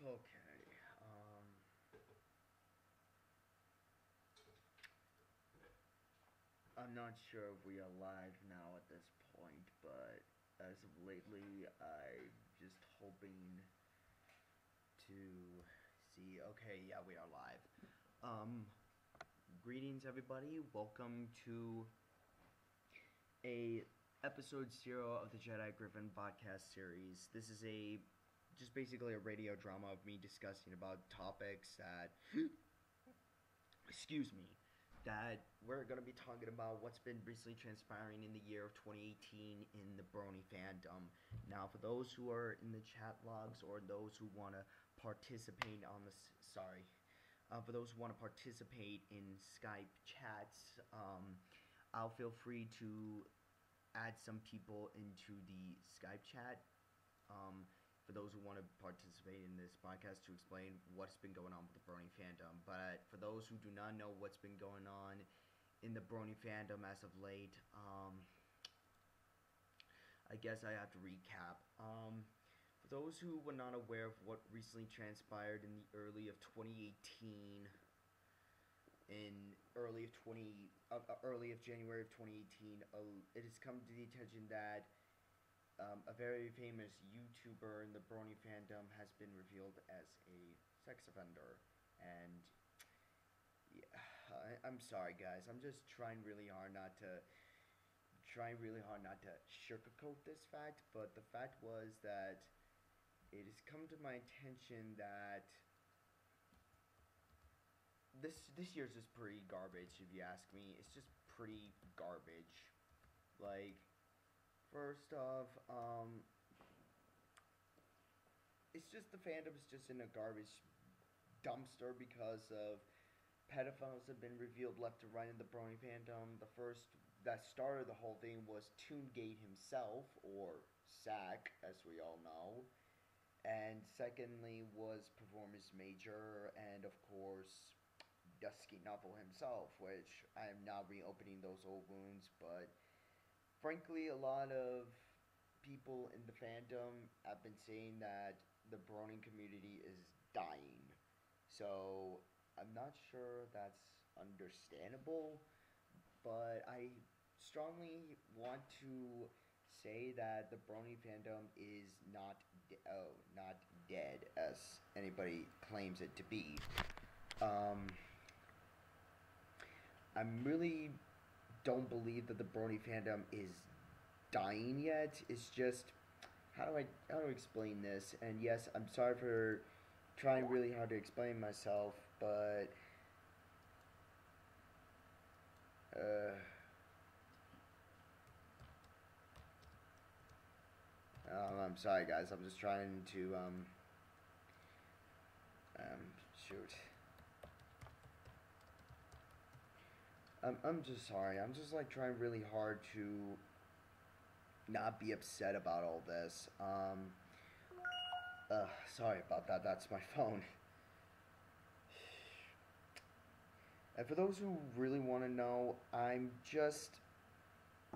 Okay. I'm not sure if we are live now at this point, but as of lately, I'm just hoping to see. Okay, yeah, we are live. Um, Greetings, everybody. Welcome to a episode 0 of the Jedi Griffon podcast series. This is just basically a radio drama of me discussing about topics that excuse me, that we're going to be talking about what's been recently transpiring in the year of 2018 in the Brony fandom. Now, for those who are in the chat logs or those who want to participate on the for those who want to participate in Skype chats, I'll feel free to add some people into the Skype chat. For those who want to participate in this podcast to explain what's been going on with the Brony fandom. But for those who do not know what's been going on in the Brony fandom as of late, I guess I have to recap. For those who were not aware of what recently transpired in the early of 2018, early of January of 2018, it has come to the attention that a very famous YouTuber in the Brony fandom has been revealed as a sex offender, and yeah, I'm sorry, guys. I'm just trying really hard not to sugarcoat this fact. But the fact was that it has come to my attention that this year's just pretty garbage. If you ask me, it's just pretty garbage. Like, first off, it's just the fandom's just in a garbage dumpster because of pedophiles have been revealed left to right in the Brony fandom. The first that started the whole thing was Toongate himself, or Sack, as we all know. And secondly was Performance Major, and of course, Dusky Knuckle himself, which I am now reopening those old wounds, but frankly, a lot of people in the fandom have been saying that the Brony community is dying. So I'm not sure that's understandable, but I strongly want to say that the Brony fandom is not dead as anybody claims it to be. I really don't believe that the Brony fandom is dying yet. It's just how do I explain this? And yes, I'm sorry for trying really hard to explain myself, but uh, I'm sorry, guys. I'm just trying to shoot. I'm just sorry. I'm just like trying really hard to not be upset about all this. Sorry about that. That's my phone. And for those who really want to know, I'm just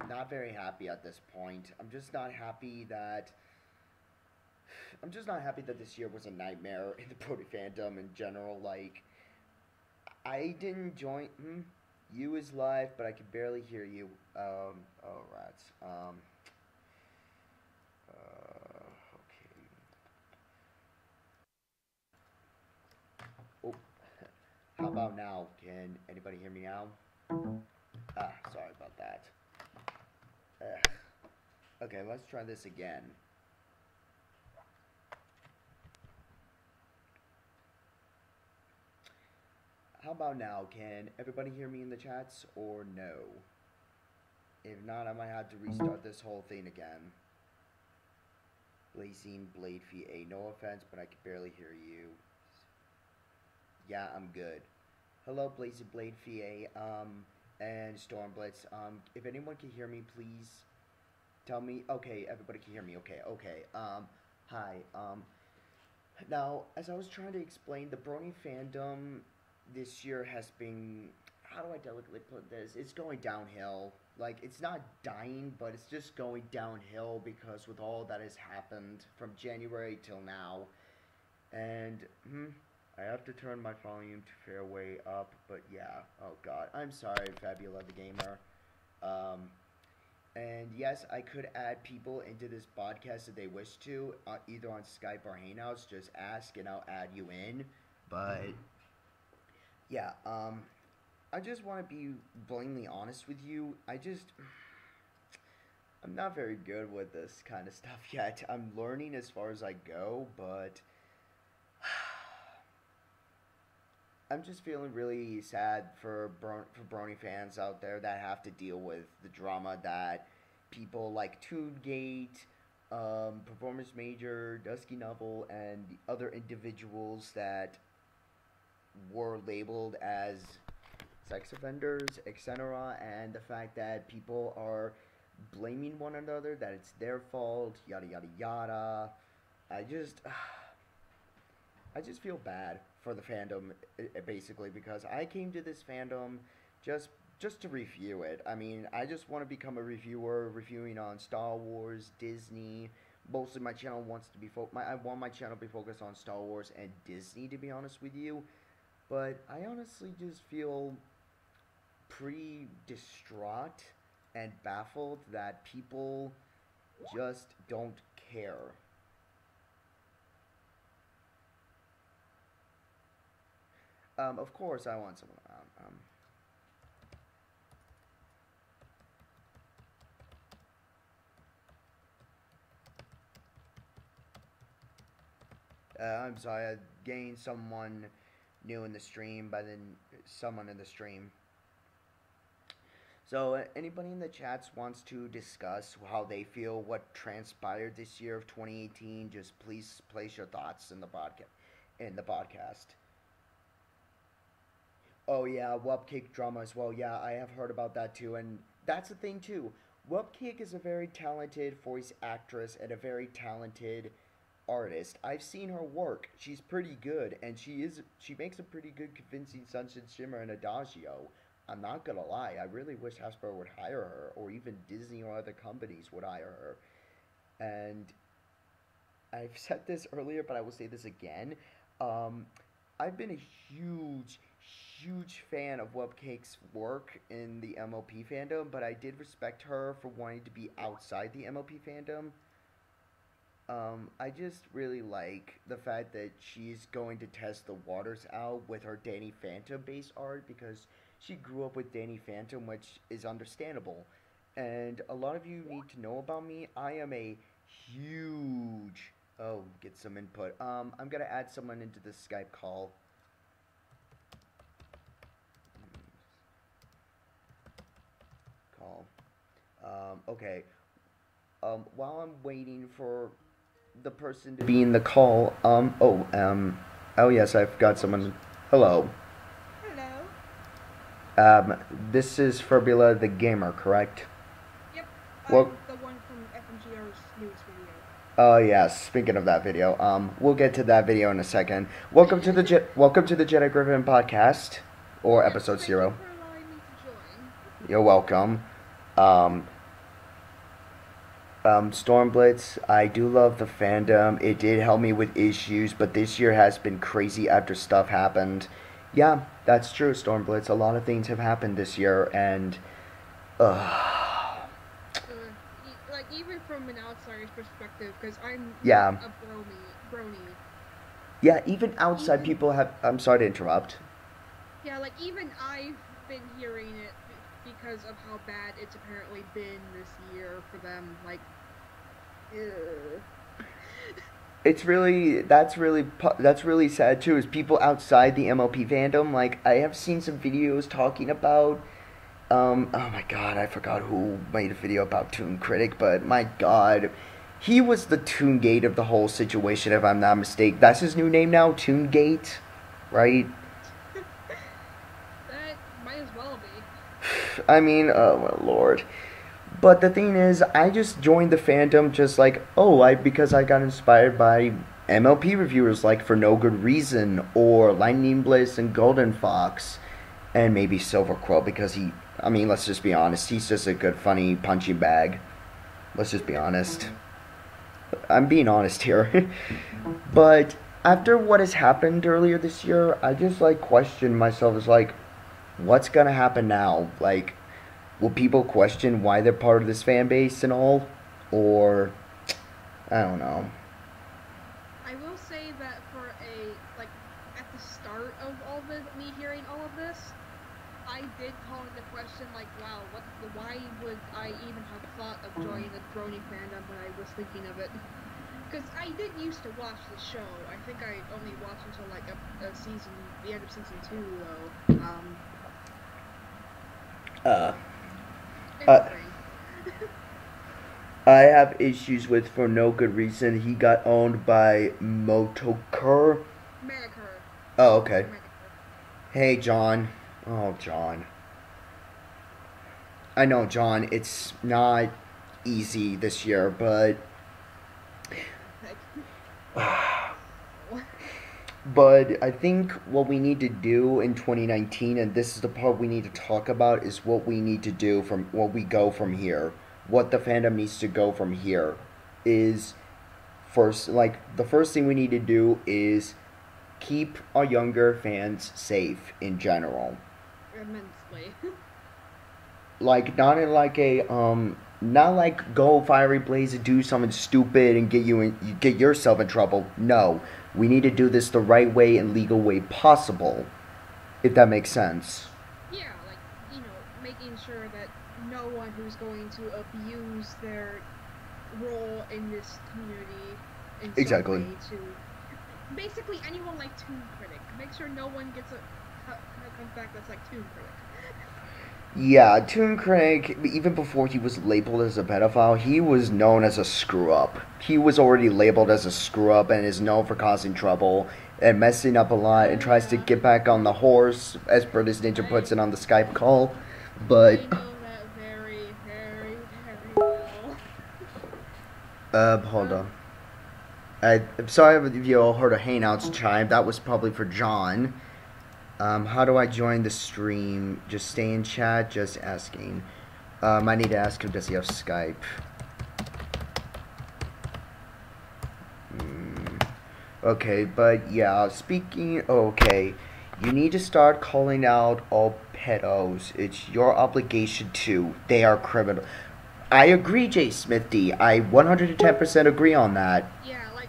not very happy at this point. I'm just not happy that this year was a nightmare in the Brony fandom in general. Like, I didn't join. You is live, but I can barely hear you. Oh, rats. Okay. Oh, how about now? Can anybody hear me now? Sorry about that. Okay, let's try this again. How about now? Can everybody hear me in the chats or no? If not, I might have to restart this whole thing again. Blazing Blade VA. No offense, but I can barely hear you. Yeah, I'm good. Hello, Blazing Blade VA, and Stormblitz. If anyone can hear me, please tell me. Okay, everybody can hear me. Okay. Hi. Now, as I was trying to explain, the Brony fandom this year has been, how do I delicately put this? It's going downhill. Like, it's not dying, but it's just going downhill because with all that has happened from January till now, And I have to turn my volume to fair way up, but yeah. Oh God, I'm sorry, Fabula the Gamer. And yes, I could add people into this podcast if they wish to, either on Skype or Hangouts. Just ask and I'll add you in. But yeah, I just want to be blatantly honest with you. I'm not very good with this kind of stuff yet. I'm learning as far as I go, but I'm just feeling really sad for Brony fans out there that have to deal with the drama that people like Toongate, Performance Major, Dusky Novel, and the other individuals that were labeled as sex offenders, etc., and the fact that people are blaming one another, that it's their fault, yada yada yada. I just feel bad for the fandom, basically, because I came to this fandom just to review it. I mean, I just want to become a reviewer, reviewing on Star Wars, Disney. Mostly my channel wants to be I want my channel to be focused on Star Wars and Disney, to be honest with you. But I honestly just feel pretty distraught and baffled that people just don't care. Of course, I want someone. I'm sorry, I gained someone new in the stream, by then someone in the stream. So, anybody in the chats wants to discuss how they feel, what transpired this year of 2018, just please place your thoughts in the podcast. Oh yeah, Webcake drama as well. Yeah, I have heard about that too, and that's the thing too. Webcake is a very talented voice actress and a very talented artist. I've seen her work. She's pretty good, and she makes a pretty good convincing Sunset Shimmer and Adagio. I'm not gonna lie, I really wish Hasbro would hire her, or even Disney or other companies would hire her. And I've said this earlier, but I will say this again. I've been a huge fan of Webcake's work in the MLP fandom, but I did respect her for wanting to be outside the MLP fandom. I just really like the fact that she's going to test the waters out with her Danny Phantom based art, because she grew up with Danny Phantom, which is understandable. And a lot of you need to know about me. I am a huge... Oh, get some input. I'm gonna add someone into the Skype call. Okay. While I'm waiting for the person to be in the call, oh yes, I've got someone. Hello. Hello. This is Fabula the Gamer, correct? Yep. Well, the one from FNGR's news video. Oh yes. Speaking of that video, we'll get to that video in a second. Welcome to the Jedi Griffon podcast, or episode 0. Thank you for allowing me to join. You're welcome. Stormblitz, I do love the fandom. It did help me with issues, but this year has been crazy after stuff happened. Yeah, that's true, Stormblitz. A lot of things have happened this year, and like, even from an outsider's perspective, because I'm yeah. a Brony. Yeah, even outside people have... I'm sorry to interrupt. Yeah, like, even I've been hearing it because of how bad it's apparently been this year for them, like, It's really, that's really sad too, is people outside the MLP fandom. Like, I have seen some videos talking about, oh my god, I forgot who made a video about Toon Critic, but my god, he was the Toongate of the whole situation, if I'm not mistaken. That's his new name now, Toongate, right? That might as well be. I mean, oh my lord. But the thing is, I just joined the fandom just like, because I got inspired by MLP reviewers like For No Good Reason, or Lightning Bliss and Golden Fox, and maybe Silver Crow, because let's just be honest, he's just a good, funny, punching bag. Let's just be honest. I'm being honest here. But after what has happened earlier this year, I just like question myself as like, what's gonna happen now? Like, will people question why they're part of this fan base and all, or I don't know. I will say that for like, at the start of me hearing all of this, I did call into question, like, wow, why would I even have thought of joining the Brony fandom when I was thinking of it? Because I did used to watch the show. I think I only watched until, like, the end of season 2, though. Uh, I have issues with for no good reason. He got owned by Motokur. Americur. Oh, okay. Americur. Hey, John. Oh, John. I know, John, it's not easy this year, but... But I think what we need to do in 2019, and this is the part we need to talk about, is what we need to do from what we go from here. What the fandom needs to go from here is first, like, the first thing we need to do is keep our younger fans safe in general. Immensely. Like, not in like a not like go fiery blaze and do something stupid and get yourself in trouble. No, we need to do this the right way and legal way possible, if that makes sense. Yeah, like, making sure that no one who's going to abuse their role in this community in Exactly. some way to basically anyone like Toon Critic. Make sure no one comes back that's like Toon Critic. Yeah, Toon Critic, even before he was labeled as a pedophile, he was known as a screw-up. He was already labeled as a screw-up and is known for causing trouble and messing up a lot and tries to get back on the horse, as British Ninja puts it on the Skype call. But... I know that very, very, very well. Hold on. I'm sorry if you all heard a Hangouts chime. That was probably for John. How do I join the stream? Just stay in chat, just asking. I need to ask him, does he have Skype? Okay, but yeah, speaking, okay. You need to start calling out all pedos. It's your obligation to. They are criminal. I agree, J. Smithy. I 110% agree on that. Yeah, like,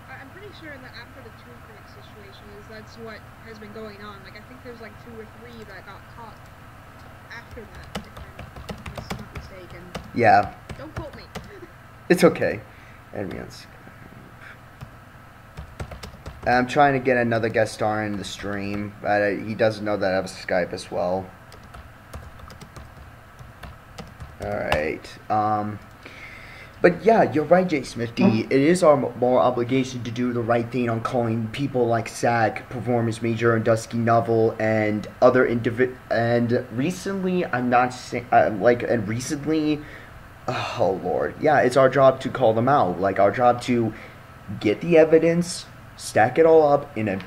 I'm pretty sure that after the Toon Critic situation that's what has been going on. Like, I think there's like 2 or 3 that got caught after that, if I'm not mistaken. Yeah. Don't quote me. It's okay. I'm trying to get another guest star in the stream, but he doesn't know that I have Skype as well. Alright, but yeah, you're right, J. Smithy. It is our moral obligation to do the right thing on calling people like Zach, Performance Major, and Dusky Novel, and other and recently, I'm not saying, and recently, oh lord, yeah, it's our job to call them out. Like, our job to get the evidence, stack it all up in an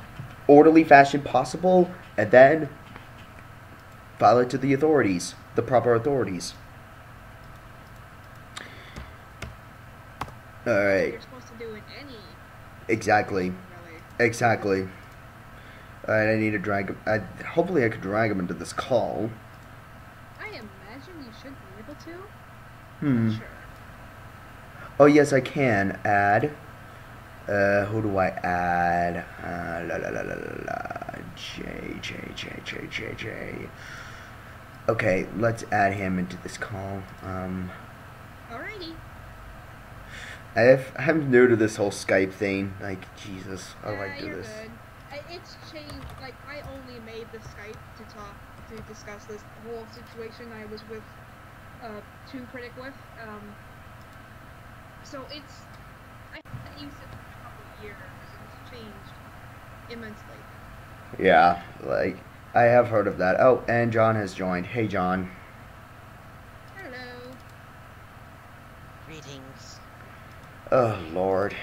orderly fashion possible, and then file it to the authorities, the proper authorities. Alright. You're supposed to do in any. Exactly. Really. Exactly. Alright, I need to drag him. Hopefully I could drag him into this call. I imagine you should be able to. Hmm. Sure. Oh, yes, I can. Add. Who do I add? J. Okay, let's add him into this call. Alrighty. I'm new to this whole Skype thing. Like, Jesus, how do I do You're this? good. It's changed. Like, I only made the Skype to discuss this whole situation I was with Toon Critic with. So I used it for a couple of years. It's changed immensely. Yeah, like, I have heard of that. Oh, and John has joined. Hey, John. Hello. Greetings. Oh, Lord.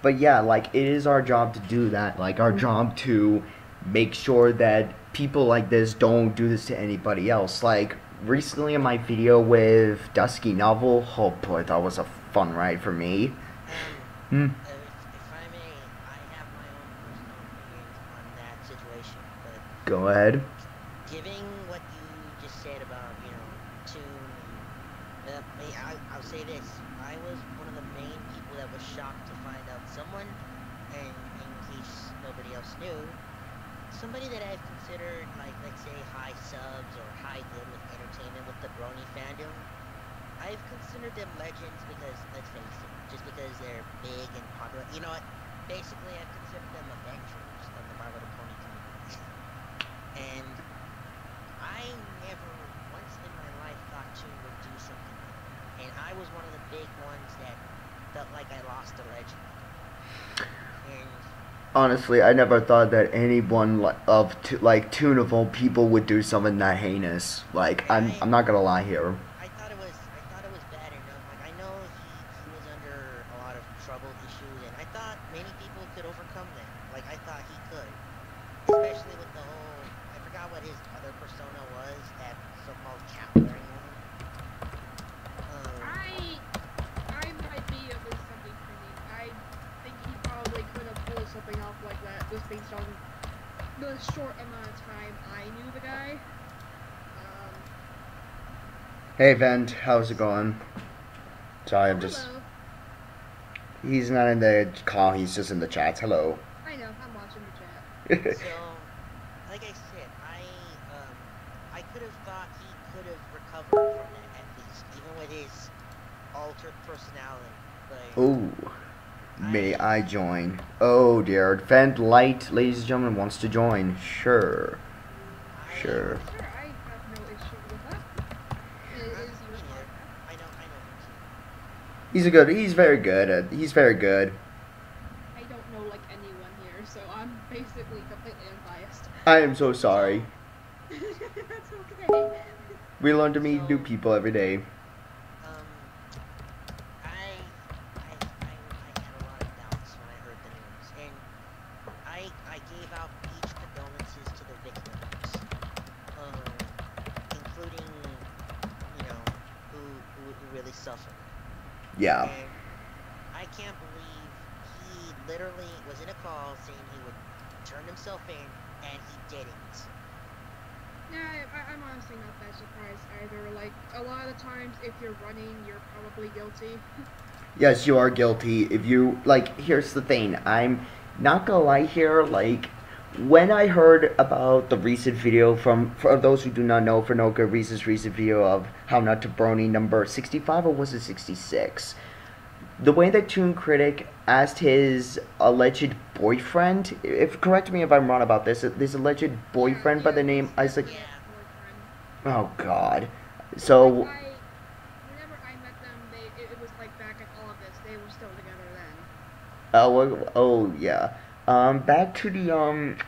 But yeah, like, it is our job to do that. Like, our job to make sure that people like this don't do this to anybody else. Like, recently in my video with Dusky Novel, oh boy, that was a fun ride for me. If I may, I have Go ahead. Giving what you just said about, Tune, I'll say this. I was one of the main people that was shocked to find out someone, and in case nobody else knew, somebody that I've considered, like, let's say, high subs or high good with entertainment with the Brony fandom. I've considered them legends because, let's face it, just because they're big and popular. You know what? Basically, I've considered them Avengers of the My Little Pony community. And I never once in my life thought Toon would do something like that. And I was one of the big ones that felt like I lost a legend. And Honestly, I never thought that anyone like Toon of all people would do something that heinous. Like, I'm not gonna lie here. I thought it was bad enough. Like, I know he was under a lot of trouble issues, and I thought many people could overcome them. Like, I thought he could, especially with the whole, I forgot what his other persona was, that so-called cat wearing one. I might be of his something opinion. I think he probably could have pulled something off like that just based on the short amount of time I knew the guy. Hey, Vent, how's it going? Sorry, I'm just. Hello. He's not in the call. He's just in the chats. Hello. I know. I'm watching the chat. So, like I said, I could have thought he could have recovered from that at least, even with his altered personality. But Ooh. May I join? Oh dear. Vent Light, ladies and gentlemen, wants to join. Sure. Sure. Sure, I have no issue with that. It is your podcast. I know him too. He's very good. He's very good. I don't know like anyone here, so I'm basically completely unbiased. I am so sorry. That's okay. We learn to meet new people every day. I had a lot of doubts when I heard the news, and I gave out each condolences to the victims, including, who really suffered. Yeah. And I can't believe he literally was in a call saying he would turn himself in, and he didn't. Yeah, I'm honestly not that surprised either. Like, a lot of the times, if you're running, you're probably guilty. Yes, you are guilty. If you, like, here's the thing. I'm not gonna lie here, like, when I heard about the recent video for those who do not know, for no good reasons, recent video of How Not to Brony number 65, or was it 66? The way that Toon Critic asked his alleged boyfriend, correct me if I'm wrong about this alleged boyfriend by the name Isaac. Yeah. Oh God. So. Whenever I met them, it was like back in August. They were still together then. Oh yeah. Back to the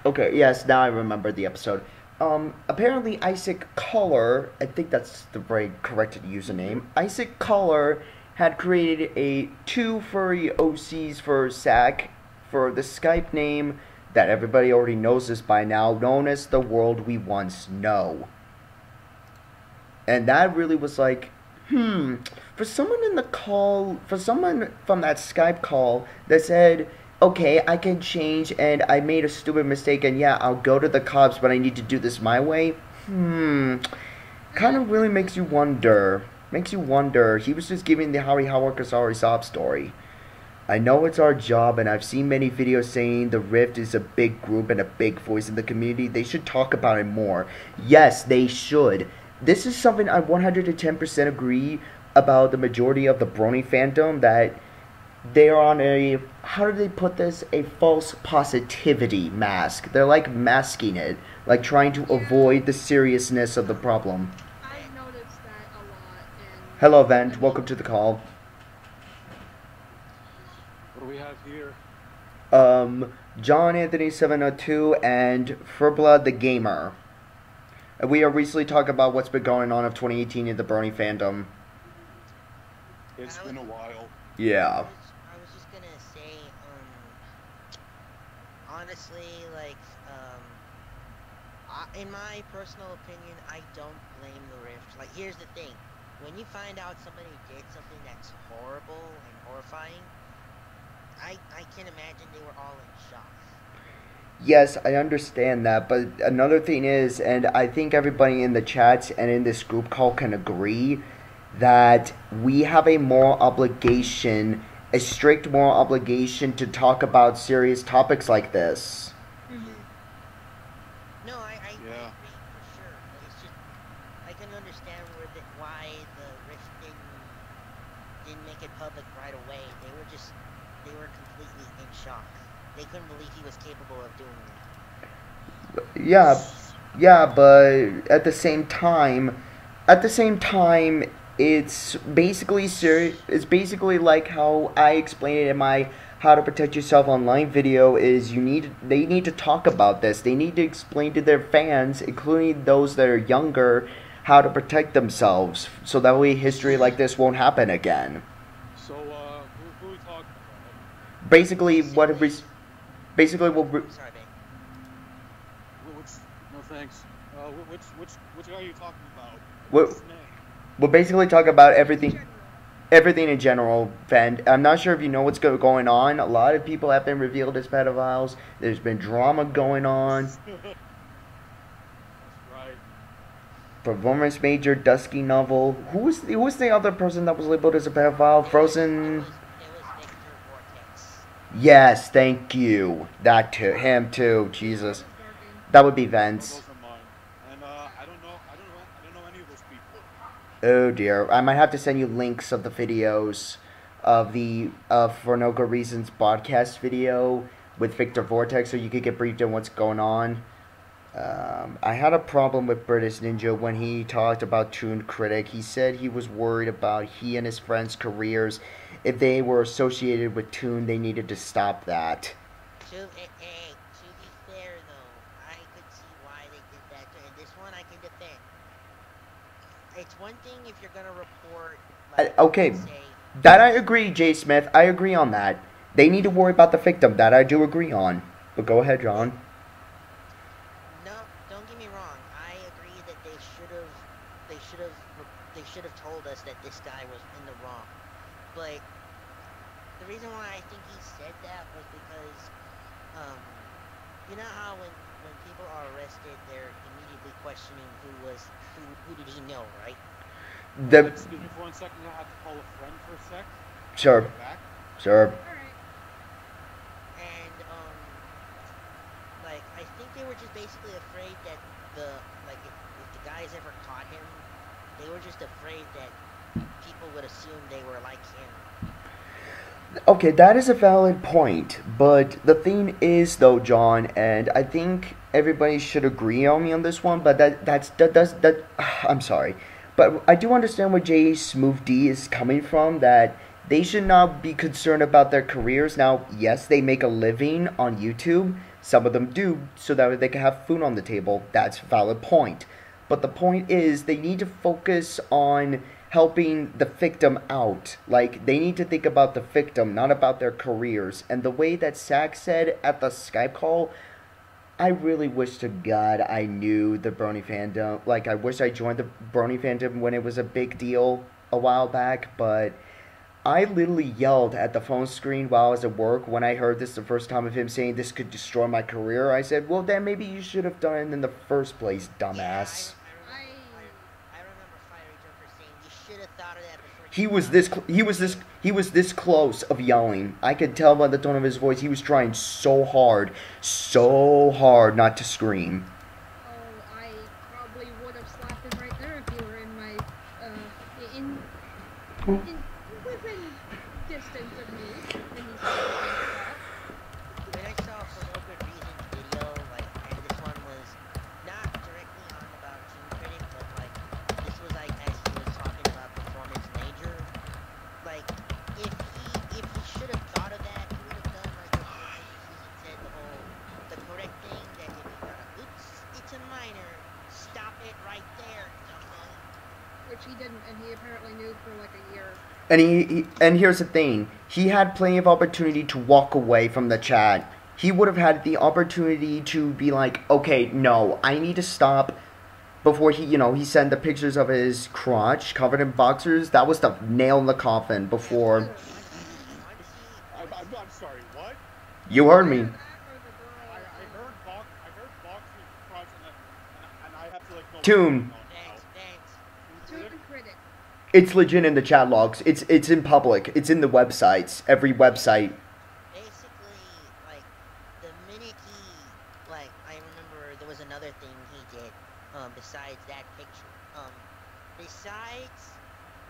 Okay, yes, now I remember the episode. Apparently Isaac Color, I think that's the right correct username. Isaac Color had created two furry OCs for SAC for the Skype name that everybody already knows this by now, known as The World We Once Know. And that really was like, for someone in the call, for someone from that Skype call that said, okay, I can change and I made a stupid mistake and yeah, I'll go to the cops, but I need to do this my way, kind of really makes you wonder. He was just giving the Harry Hawakasari sob story. I know it's our job, and I've seen many videos saying the Rift is a big group and a big voice in the community. They should talk about it more. Yes, they should. This is something I 110% agree about the majority of the Brony fandom, that they are on a, how do they put this, a false positivity mask. They're like masking it, like trying to avoid the seriousness of the problem. Hello, Vent. Welcome to the call. What do we have here? John Anthony 702 and Furblood the Gamer. We are recently talking about what's been going on of 2018 in the Brony fandom. It's been a while. Yeah. I was just gonna say, honestly, like, in my personal opinion, I don't blame the Rift. Like, here's the thing. When you find out somebody did something that's horrible and horrifying, I can imagine they were all in shock. Yes, I understand that, but another thing is, and I think everybody in the chats and in this group call can agree that we have a moral obligation, a strict moral obligation to talk about serious topics like this. No, I Yeah. agree for sure. But it's just I can understand why the Rift didn't make it public right away. They were completely in shock. They couldn't believe he was capable of doing that. Yeah, yeah, but at the same time, it's basically it's basically like how I explained it in my how to protect yourself online video is they need to talk about this. They need to explain to their fans, including those that are younger, how to protect themselves so that way history like this won't happen again. So, who are we talking about? Basically basically what Sorry, babe. No thanks. Which guy are you talking about? What- What's his name? we'll basically talk about everything in general, and I'm not sure if you know what's going on. A lot of people have been revealed as pedophiles. There's been drama going on. That's right. Performance major, Dusky Novel. Who was the other person that was labeled as a pedophile? Frozen. It was Victor Vortex. Yes, thank you. That too. Him too. Jesus. That would be Vince. Those are mine. And I don't know any of those people. Oh dear. I might have to send you links of the videos of the For No Good Reasons podcast video with Victor Vortex so you could get briefed on what's going on. I had a problem with British Ninja when he talked about Toon Critic. He said he was worried about he and his friends' careers. If they were associated with Toon, they needed to stop that. To be fair though, I could see why they did that. And this one I can defend. It's one thing if you're gonna report. Like, Okay, say, that I agree, Jay Smith. I agree on that. They need to worry about the victim. That I do agree on. But go ahead, John. no, don't get me wrong. I agree that they should have told us that this guy was in the wrong. But the reason why I think he said that was because, you know how when people are arrested, they're immediately questioning who did he know, right? Excuse me for 1 second. I have to call a friend for a sec. Sure, Get back. sure. Alright. And like I think they were just basically afraid that if the guys ever caught him, they were just afraid that people would assume they were like him. Okay, that is a valid point, but the thing is, though, John, and I think everybody should agree on me on this one. But that I'm sorry, but I do understand where Jay Smooth D is coming from. That they should not be concerned about their careers. Now, yes, they make a living on YouTube. Some of them do, so that they can have food on the table. That's a valid point. But the point is, they need to focus on helping the victim out. Like, they need to think about the victim, not about their careers. And the way that Zach said at the Skype call, I really wish to God I knew the Brony fandom. Like, I wish I joined the Brony fandom when it was a big deal a while back, but I literally yelled at the phone screen while I was at work when I heard this the first time of him saying this could destroy my career. I said, well, then maybe you should have done it in the first place, dumbass. I remember Fiery Joker saying you should have thought of that before. He was this close of yelling. I could tell by the tone of his voice he was trying so hard not to scream. Oh, I probably would have slapped him right there if he were in my, in within distance of me. And he said When I saw For No Good Reasons video, and this one was not directly on about Team Critic, but this was as he was talking about Performance Major. If he should have thought of that, he would have done what he said, the correct thing, that if you gotta, oops, it's a minor, stop it right there, dumbo. which he didn't, and he apparently knew for like a year. And here's the thing. He had plenty of opportunity to walk away from the chat. He would have had the opportunity to be like, okay, no, I need to stop. Before he sent the pictures of his crotch covered in boxers. That was the nail in the coffin before. I'm sorry, what? You heard me. I heard feel like no Toon. Thanks. Toon critic. It's legit in the chat logs. It's in public. It's in the websites. Every website. Basically, like, the minute he, like, I remember there was another thing he did, besides that picture. Besides,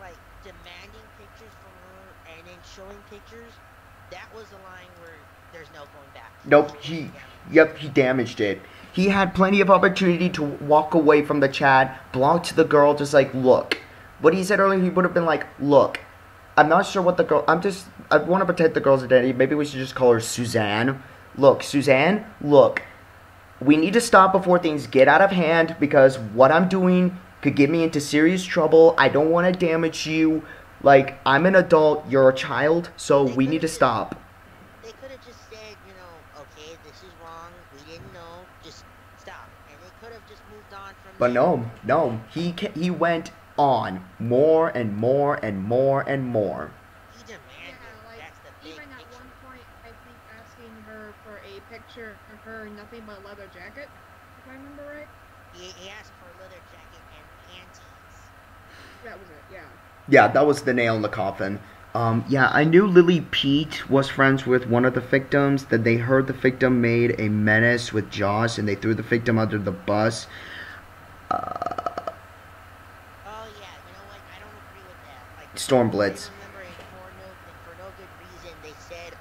like, demanding pictures from her and then showing pictures, that was a line where there's no going back. Nope, he damaged it. He had plenty of opportunity to walk away from the chat, blocked the girl, just like, look. What he said earlier, he would have been like, look, I'm not sure what the girl, I want to protect the girl's identity. Maybe we should just call her Suzanne. Look, Suzanne, look, we need to stop before things get out of hand because what I'm doing could get me into serious trouble. I don't want to damage you. Like, I'm an adult, you're a child, so we need to stop. They could have just said, you know, okay, this is wrong, we didn't know, just stop. And they could have just moved on from But there. no, he went on more and more and more and more. He demanded, Like, that's the big even at picture. one point, I think asking her for a picture of her in nothing but a leather jacket, if I remember right. He asked for a leather jacket and panties. That was it, yeah. Yeah, that was the nail in the coffin. Yeah, I knew Lily Pete was friends with one of the victims, that they heard the victim made a menace with Josh, and they threw the victim under the bus. Oh yeah, you know what? I don't agree with that. Like, Storm Blitz. I remember for no good reason they said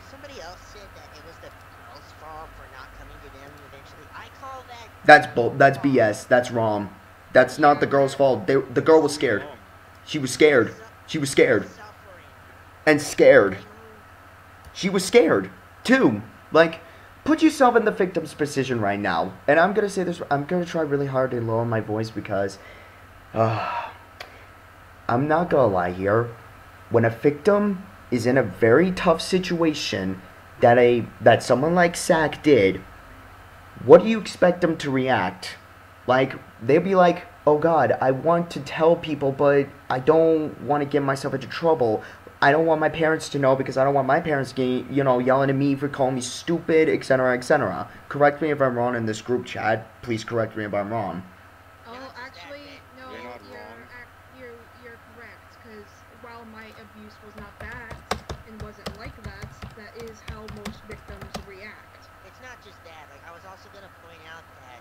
somebody else said that it was the girl's fault for not coming to them eventually. I call that That's BS. That's wrong. That's not the girl's fault. The girl was scared. She was scared. She was scared. suffering. And scared. They moved- She was scared, too. Like, put yourself in the victim's position right now. And I'm gonna say this, I'm gonna try really hard to lower my voice because, I'm not gonna lie here. When a victim is in a very tough situation that someone like Sack did, what do you expect them to react? Like, they'd be like, oh God, I want to tell people, but I don't want to get myself into trouble. I don't want my parents to know because I don't want my parents getting, yelling at me for calling me stupid, etc., etc. Correct me if I'm wrong in this group chat. Please correct me if I'm wrong. Oh, actually, no, You're not wrong. you're correct, because while my abuse was not that, and wasn't like that, that is how most victims react. It's not just that. Like, I was also gonna point out that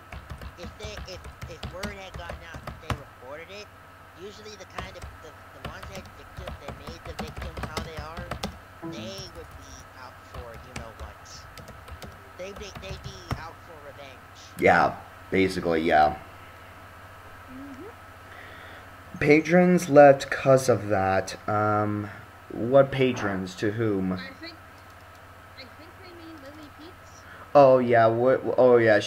if word had gotten out that they reported it, usually the ones that made the victims how they are, they would be out for what. They'd be out for revenge. Yeah, basically, yeah. Mm-hmm. Patrons left cause of that. What patrons? To whom? I think they mean Lily Pete's. Oh yeah,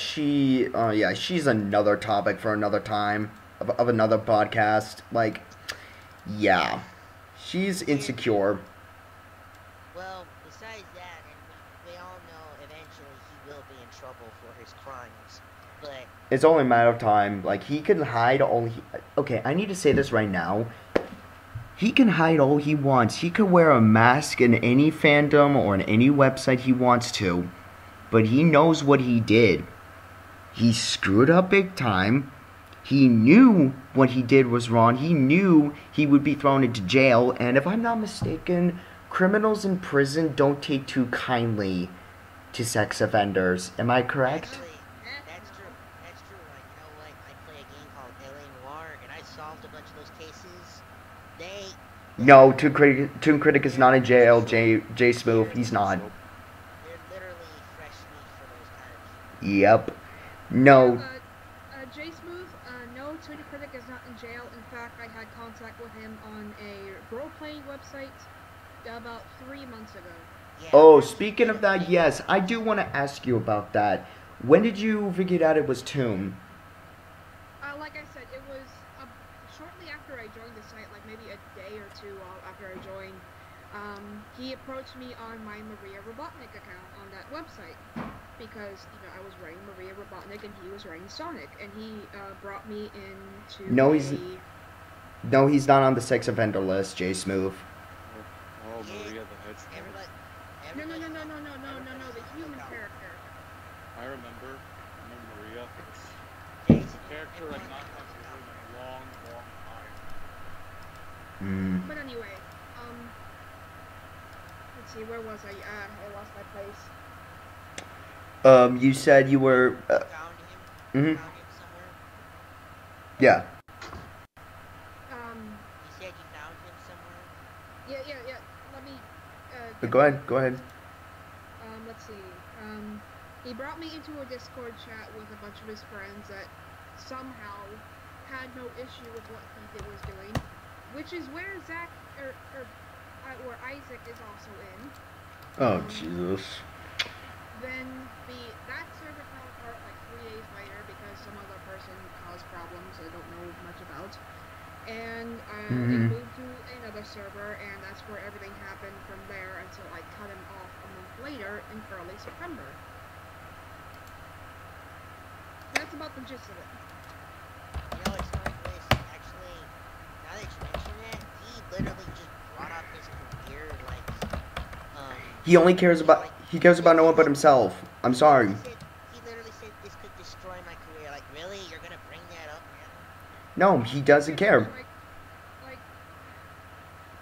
she's another topic for another time of another podcast. Like, yeah, she's insecure. Well, besides that, and we all know eventually he will be in trouble for his crimes, but It's only a matter of time. Like, he can hide all he... Okay, I need to say this right now. He can hide all he wants. He could wear a mask in any fandom or in any website he wants to. But he knows what he did. He screwed up big time. He knew what he did was wrong. He knew he would be thrown into jail. And if I'm not mistaken, criminals in prison don't take too kindly to sex offenders. Am I correct? actually, that's true. That's true. Like, you know what? I play a game called LA Noir, and I solved a bunch of those cases. No, Toon Critic is not in jail, J Smooth. He's not. They're literally fresh meat for those kind of people. Yep. No. Jay Smooth, no, Tony Critic is not in jail. In fact, I had contact with him on a role-playing website about 3 months ago. Yeah, Oh, that's speaking of true. that, yes, I do want to ask you about that. When did you figure out it was Toon? Like I said, it was shortly after I joined the site, like maybe a day or two after I joined. He approached me on my Maria Robotnik account on that website because I was writing Maria Robotnik and he was writing Sonic, and he brought me into No, he's not on the sex offender list, J Smooth. Oh, Maria the Hedgehog. Everybody, No, the human character. I remember Korea. Jason, It's a character I've not had to hear in a long, long time. But anyway, let's see, where was I? I lost my place. You said you were. Found him. Mhm. Found him somewhere. Yeah. You said you found him somewhere. Yeah. Let me. Go ahead. Let's see. He brought me into a Discord chat with a bunch of his friends that somehow had no issue with what he was doing, which is where Zach or Isaac is also in. Oh Jesus. Then that server fell apart like 3 days later because some other person caused problems I don't know much about. And they moved to another server, and that's where everything happened from there until I cut him off a month later in early September. That's about the gist of it. You know, it's funny, Chris. Actually, now that you mention it, he literally just brought up his career, like, He only cares about no one but himself. I'm sorry. He literally said this could destroy my career. Like, really? You're gonna bring that up now? No, he doesn't care. Like,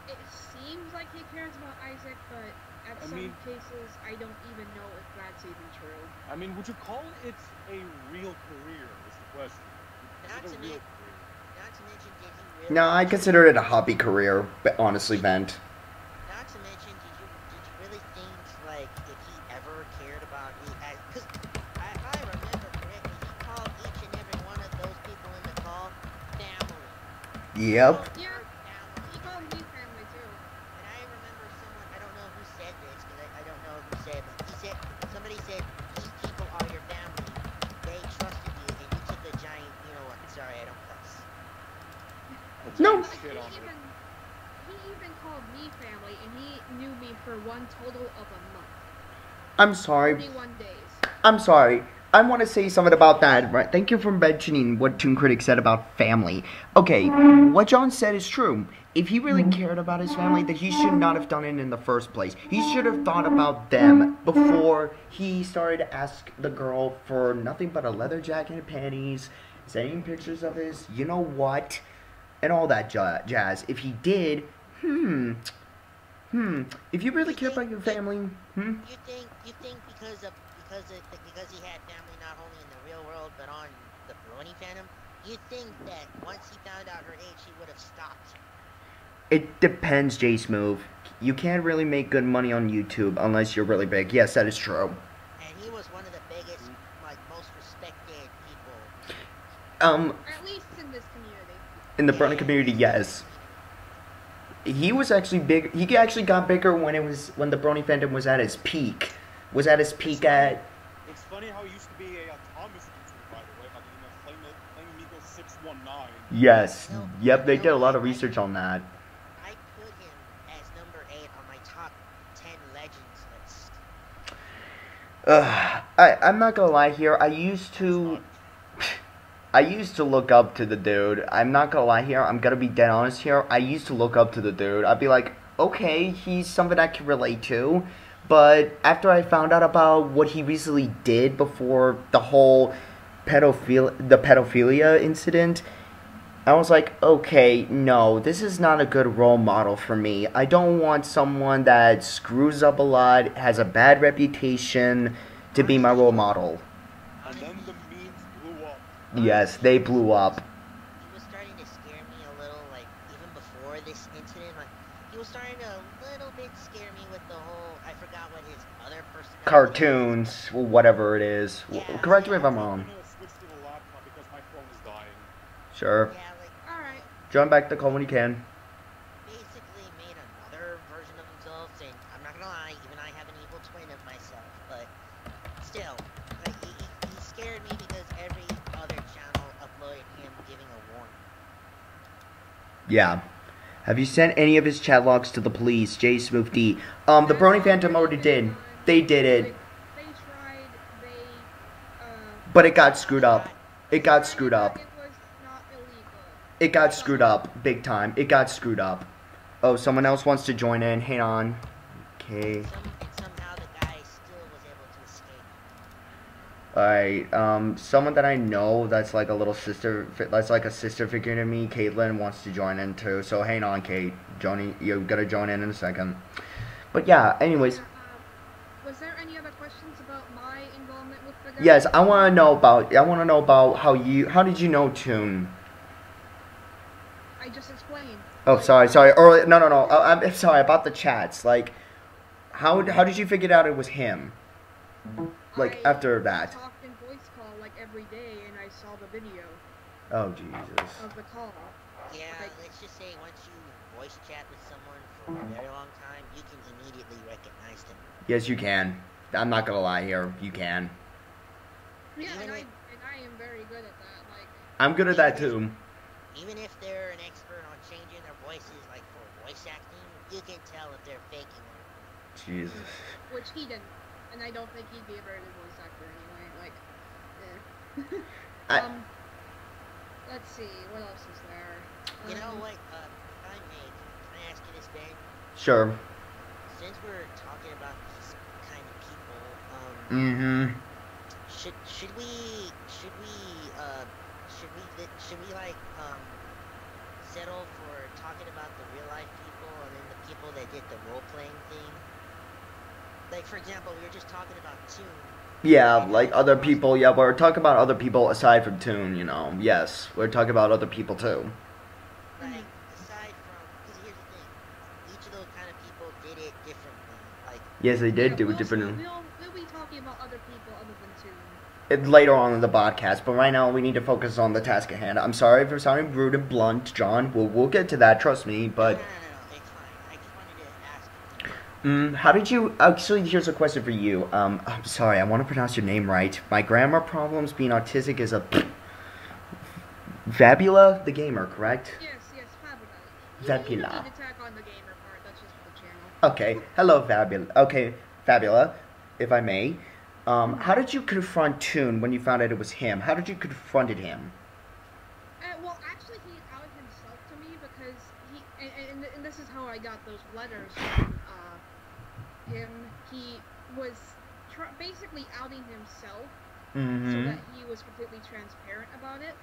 it seems like he cares about Isaac, but at some cases, I don't even know if that's even true. I mean, would you call it a real career? Is the question. Not to mention, did he really? No, I consider it a hobby career, but honestly, Vent. Not to mention, did you really think, like, if he ever cared about me? Because if I remember correctly, he called each and every one of those people in the call family. Yep. Yeah, he called me family too. And I remember someone, I don't know who said this, because I don't know who said, but somebody said, these people are your family. They trusted you, and you took a giant, you know what, sorry, I don't cuss. No. He even called me family, and he knew me for one total of a month. I'm sorry. 41 days. I'm sorry. I want to say something about that. Right? Thank you for mentioning what Toon Critic said about family. Okay, what John said is true. If he really cared about his family, then he should not have done it in the first place. He should have thought about them before he started to ask the girl for nothing but a leather jacket and panties, sending pictures of his, you know what, and all that jazz. If he did, if you really care about your family, You think because he had family not only in the real world but on the Brony Fandom, you think that once he found out her age, he would have stopped? It depends, J-Smooth. You can't really make good money on YouTube unless you're really big. Yes, that is true. And he was one of the biggest, like, most respected people. At least in this community. In the Brony community, yes. He was actually big. He actually got bigger when the Brony Fandom was at its peak. Was at its peak at. It's funny how he used to be a Thomas YouTuber, by the way, by the name of Flame Amigo 619. Yes. Yep. They did a lot of research on that. I put him as number 8 on my top 10 legends list. I'm not gonna lie here. I used to look up to the dude. I'm not gonna lie here. I'm gonna be dead honest here. I used to look up to the dude. I'd be like, okay, he's something I can relate to. But after I found out about what he recently did before the whole pedophilia incident, I was like, okay, no, this is not a good role model for me. I don't want someone that screws up a lot, has a bad reputation, to be my role model. And then the memes blew up. Yes, they blew up. He was starting to scare me a little, like, even before this incident, like, he was starting to a little bit scare me with the whole, I forgot what his other personality Cartoons, whatever it is. Yeah. Correct me if I'm wrong. I'm gonna switch to the laptop because my phone is dying. Sure. Yeah, like, Alright. Join back the call when you can. basically made another version of themselves, and I'm not gonna lie, even I have an evil twin of myself, but still, like, he scared me because every other channel uploaded him giving a warning. Yeah. Have you sent any of his chat logs to the police, J Smooth D? The Brony Phantom already did. They did it. They tried, But it got screwed up. It got screwed up. It was not illegal. It got screwed up. Big time. It got screwed up. Oh, someone else wants to join in. Hang on. Okay. And somehow the guy still was able to escape. Alright, someone that I know that's like a little sister, that's like a sister figure to me, Caitlin, wants to join in too. So hang on, Kate. You gotta join in a second. But yeah, anyways. Was there any other questions about my involvement with the guy? Yes, I want to know about how did you know Toon? I just explained. Oh, Like, sorry. Or no. I'm sorry about the chats. Like, how did you figure out it was him? Like after that. I talked in voice call like every day, and I saw the video Oh Jesus. of the call. Yeah, Like- let's just say once you voice chat with someone for a very long time, you can immediately recognize them. Yes, you can. I'm not gonna lie here. You can. Yeah, Even and I am very good at that. Like, I'm good at that too. Even if they're an expert on changing their voices, like for voice acting, you can tell if they're faking it. Jesus. which he didn't, and I don't think he'd be a very good voice actor anyway. Like, I- let's see, what else is there? You know what? If I may, can I ask you this, Ben? Sure. Since we're talking about these kind of people, Mm-hmm. should we like settle for talking about the real life people and then the people that did the role playing thing? Like for example, we were just talking about Toon. Yeah, like other people. Yeah, we're talking about other people aside from Toon. You know. Yes, we're talking about other people too. Like aside from, because here's the thing, each of those kind of people did it differently. Like Yes, they did Yeah, do we'll, it different. We'll be talking about other people other than Toon. Later on in the podcast, but right now we need to focus on the task at hand. I'm sorry for sounding rude and blunt, John. We'll get to that. Trust me. But no, it's fine. I just wanted to ask you. how did you? Actually, here's a question for you. I'm sorry. I want to pronounce your name right. My grammar problems. Being autistic is a Fabula the gamer, correct? Yes, Fabula. Fabula. You don't need to tack on the gamer part. That's just for the channel. Okay. Hello, Fabula. Okay, Fabula, if I may. How did you confront Toon when you found out it was him? How did you confronted him? Well, actually, he outed himself to me because and this is how I got those letters from him. He was basically outing himself so Mm-hmm. that he was completely transparent about it.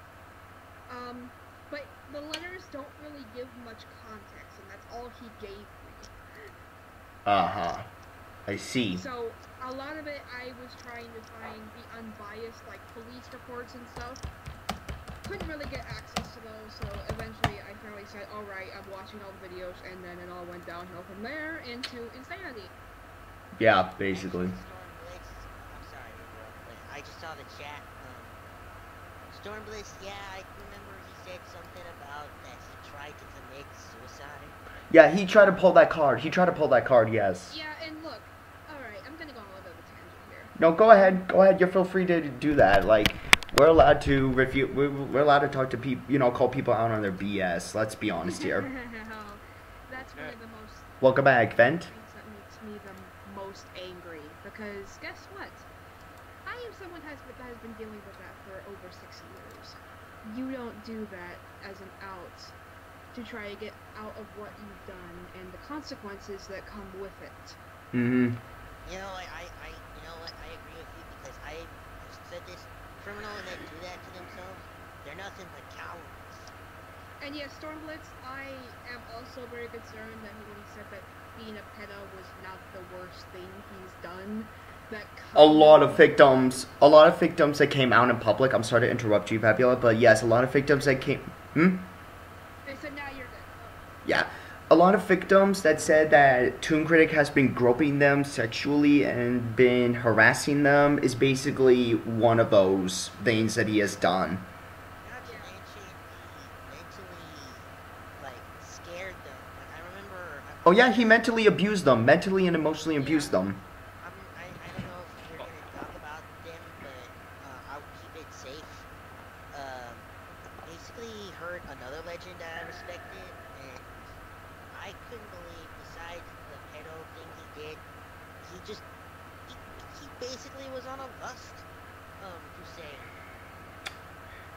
But the letters don't really give much context, and that's all he gave me. Uh-huh. I see. So a lot of it, I was trying to find the unbiased, like police reports and stuff. Couldn't really get access to those, so eventually I finally said, "All right, I'm watching all the videos," and then it all went downhill from there into insanity. Yeah, basically. Stormblitz, I'm sorry, but I just saw the chat. Stormblitz, yeah, I remember he said something about that he tried to commit suicide. Yeah, he tried to pull that card. Yes. Yeah, and look, all right, I'm gonna go on a little bit of a tangent here. No, go ahead. You feel free to do that. Like, we're allowed to refute. We're allowed to talk to people. You know, call people out on their BS. Let's be honest here. That's one of the most Welcome back, Vent. things that makes me the most angry, because guess what? I am someone that has been dealing with that for over 6 years. You don't do that as an out to try to get out of what you've done and the consequences that come with it. Mm-hmm. You know, you know what? I agree with you because I've said this. Criminals that do that to themselves, they're nothing but cowards. And yes, Stormblitz, I am also very concerned that when he said that being a pedo was not the worst thing he's done. That A lot of victims that came out in public. I'm sorry to interrupt you, Fabula, but yes, a lot of victims that came. They said, "Now you're good." Yeah. A lot of victims that said that Toon Critic has been groping them sexually and been harassing them is basically one of those things that he has done. Not to mention, he mentally, like, scared them. Like, I remember. Oh yeah, he mentally abused them, mentally and emotionally abused them. I don't know if we're gonna talk about them, but I'll keep it safe. Basically, he hurt another legend that I respected, and I couldn't believe, besides the pedo thing he did, he basically was on a lust crusade.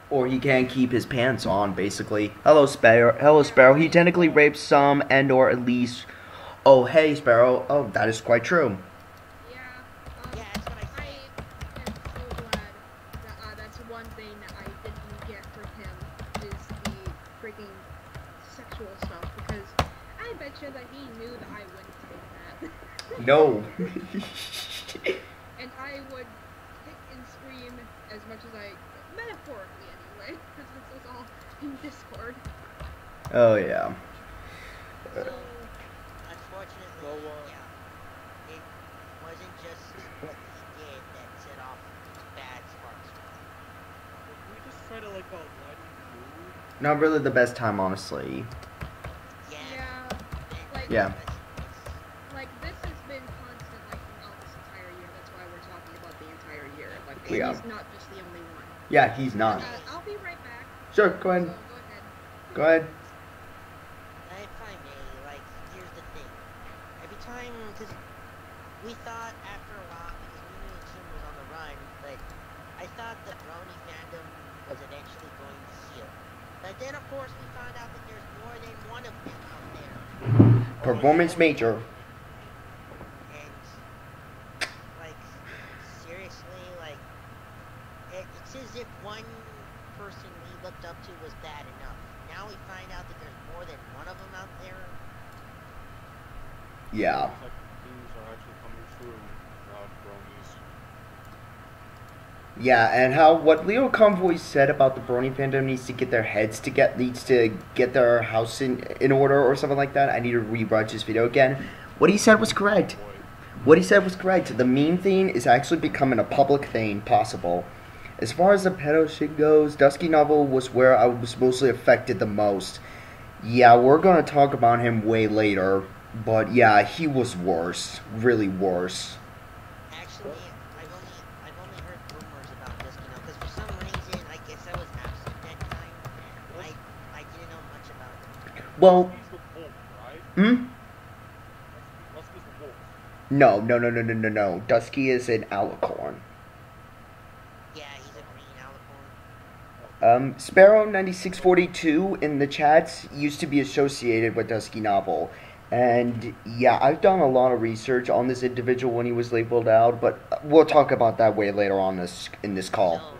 Or he can't keep his pants on, basically. Hello, Sparrow. He technically raped some and/or at least. Oh, hey, Sparrow. Oh, that is quite true. Yeah. Yeah, that's what I I said. am so glad sure that he knew that I wouldn't take that. No. And I would kick and scream as much as I, metaphorically anyway, because this is all in Discord. Oh yeah. So, unfortunately, yeah, it wasn't just what he did that set off bad sparks. If we just try to like let him do. Not really the best time, honestly. Yeah, like, Yeah. like this has been constant like throughout this entire year. That's why we're talking about the entire year. Like, and Yeah. he's not just the only one. Yeah, he's not. I'll be right back. Sure, go ahead. So, go ahead. Go ahead. If I may, like, here's the thing. Every time, because we thought after a while, because we knew Tim was on the run, but I thought the Brony fandom was eventually going to heal. But then, of course, we found out that there's more than one of them out there. Performance major. And, like, seriously, like, it's as if one person we looked up to was bad enough. Now we find out that there's more than one of them out there. Yeah. It's like things are actually coming true about bronies. Yeah, and how what Leo Convoy said about the Brony fandom needs to get their house in order or something like that. I need to rewatch this video again. What he said was correct. What he said was correct. The meme thing is actually becoming a public thing possible. As far as the pedo shit goes, Dusky Novel was where I was mostly affected the most. Yeah, we're gonna talk about him way later, but yeah, he was worse, really worse. Actually, I've only heard rumors about this, because for some reason, I guess I was absent that time. I didn't know much about it. Well, He's the wolf, right? Dusty's the wolf. No. Dusky is an alicorn. Yeah, he's a green alicorn. Sparrow 9642 in the chats used to be associated with Dusky Novel. And yeah, I've done a lot of research on this individual when he was labeled out, but we'll talk about that way later on in this call. So,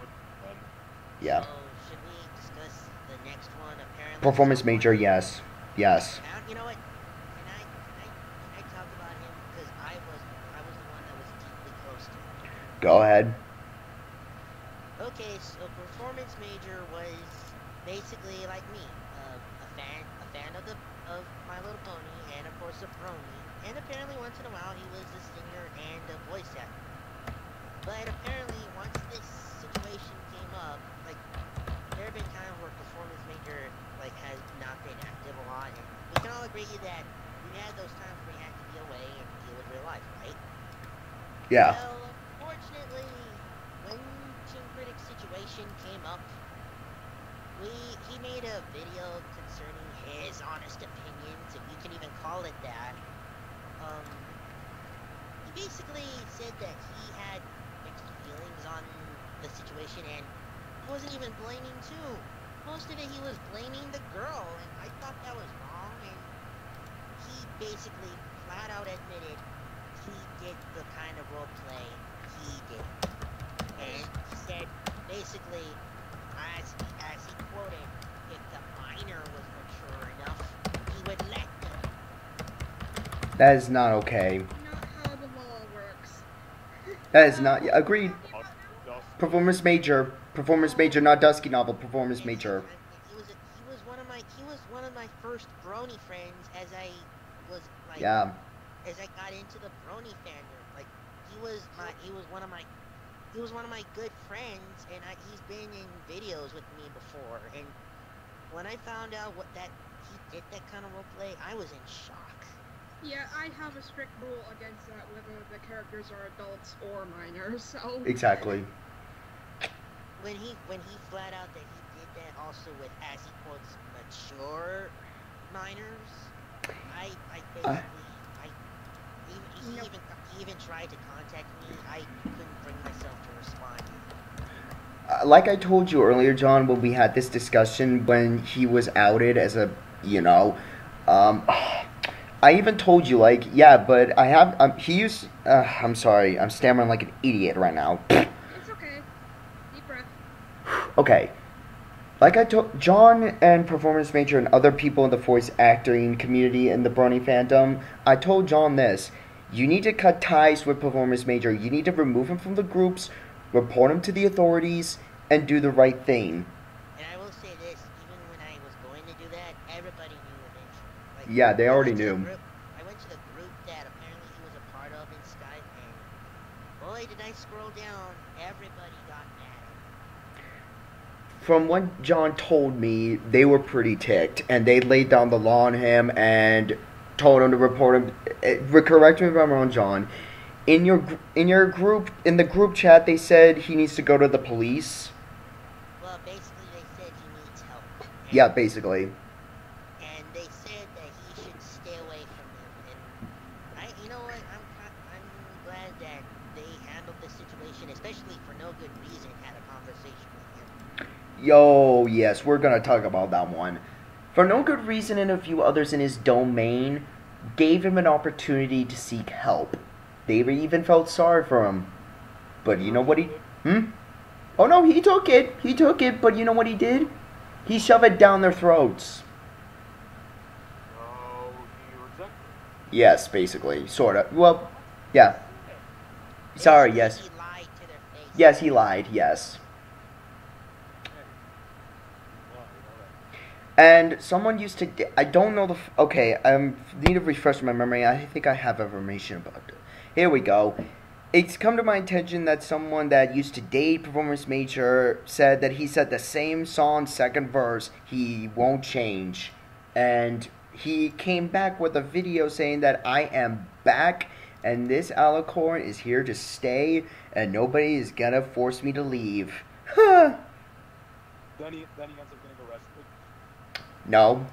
Yeah. So, should we discuss the next one? Apparently, Performance major, yes. Yes. You know what? Can I talk about him? Because I was the one that was deeply close to him. Go ahead. Okay, so Performance Major was basically like me, a fan of My Little Pony, and of course a Brony, and apparently once in a while he was a singer and a voice actor. But apparently once this situation came up, like, there have been times where Performance Major like has not been active a lot, and we can all agree that we had those times where he had to be away and deal with real life, right? Yeah. Well, unfortunately, when Team Critic's situation came up, he made a video concerning his honest opinions, if you can even call it that. He basically said that he had mixed feelings on the situation, and he wasn't even blaming Two. Most of it he was blaming the girl, and I thought that was wrong, and he basically flat out admitted he did the kind of role play he did. And he said, basically, as he quoted, if the minor was mature enough, he would let them. That is not okay. Not how the law works. That is not... Agreed. Dusty. Performance major, not Dusky Novel. Performance major. He was one of my first Brony friends as I was like Yeah. as I got into the Brony fandom. Like he was one of my good friends, and he's been in videos with me before. And when I found out that he did that kind of roleplay, I was in shock. Yeah, I have a strict rule against that, whether the characters are adults or minors, so... Exactly. When he flat out that he did that also with, as he quotes, mature minors, he even tried to contact me. I couldn't bring myself to respond. Like I told you earlier, John, when we had this discussion, when he was outed as a, I even told you, like, yeah, but I have, I'm sorry, I'm stammering like an idiot right now. It's okay. Deep breath. Okay. Like I told John and Performance Major and other people in the voice acting community in the Brony fandom, I told John this. You need to cut ties with Performance Major. You need to remove him from the groups, report him to the authorities, and do the right thing. And I will say this, even when I was going to do that, everybody knew eventually. Like, Yeah, they already knew. I went to the group that apparently he was a part of in Skype, and boy, did I scroll down, everybody got mad at him. From what John told me, they were pretty ticked, and they laid down the law on him and told him to report him. Correct me if I'm wrong, John. In your group, in the group chat, they said he needs to go to the police. Well, basically they said he needs help. Yeah, basically. And they said that he should stay away from them. And you know what? I'm glad that they handled the situation, especially for no good reason, had a conversation with him. Yo, yes, we're gonna talk about that one. For no good reason, and a few others in his domain gave him an opportunity to seek help. They even felt sorry for him. But you know what he... Oh no, he took it. He took it, but you know what he did? He shoved it down their throats. Oh, he rejected. Yes, basically. Sorta. Well, yeah. Sorry, yes. He lied to their face. Yes, he lied, yes. And someone used to... I don't know the... Okay, I need to refresh my memory. I think I have information about it. Here we go. It's come to my attention that someone that used to date Performance Major said that he said the same song, second verse, he won't change. And he came back with a video saying that I am back, and this alicorn is here to stay, and nobody is gonna force me to leave. Huh. Then he ends up getting arrested. No.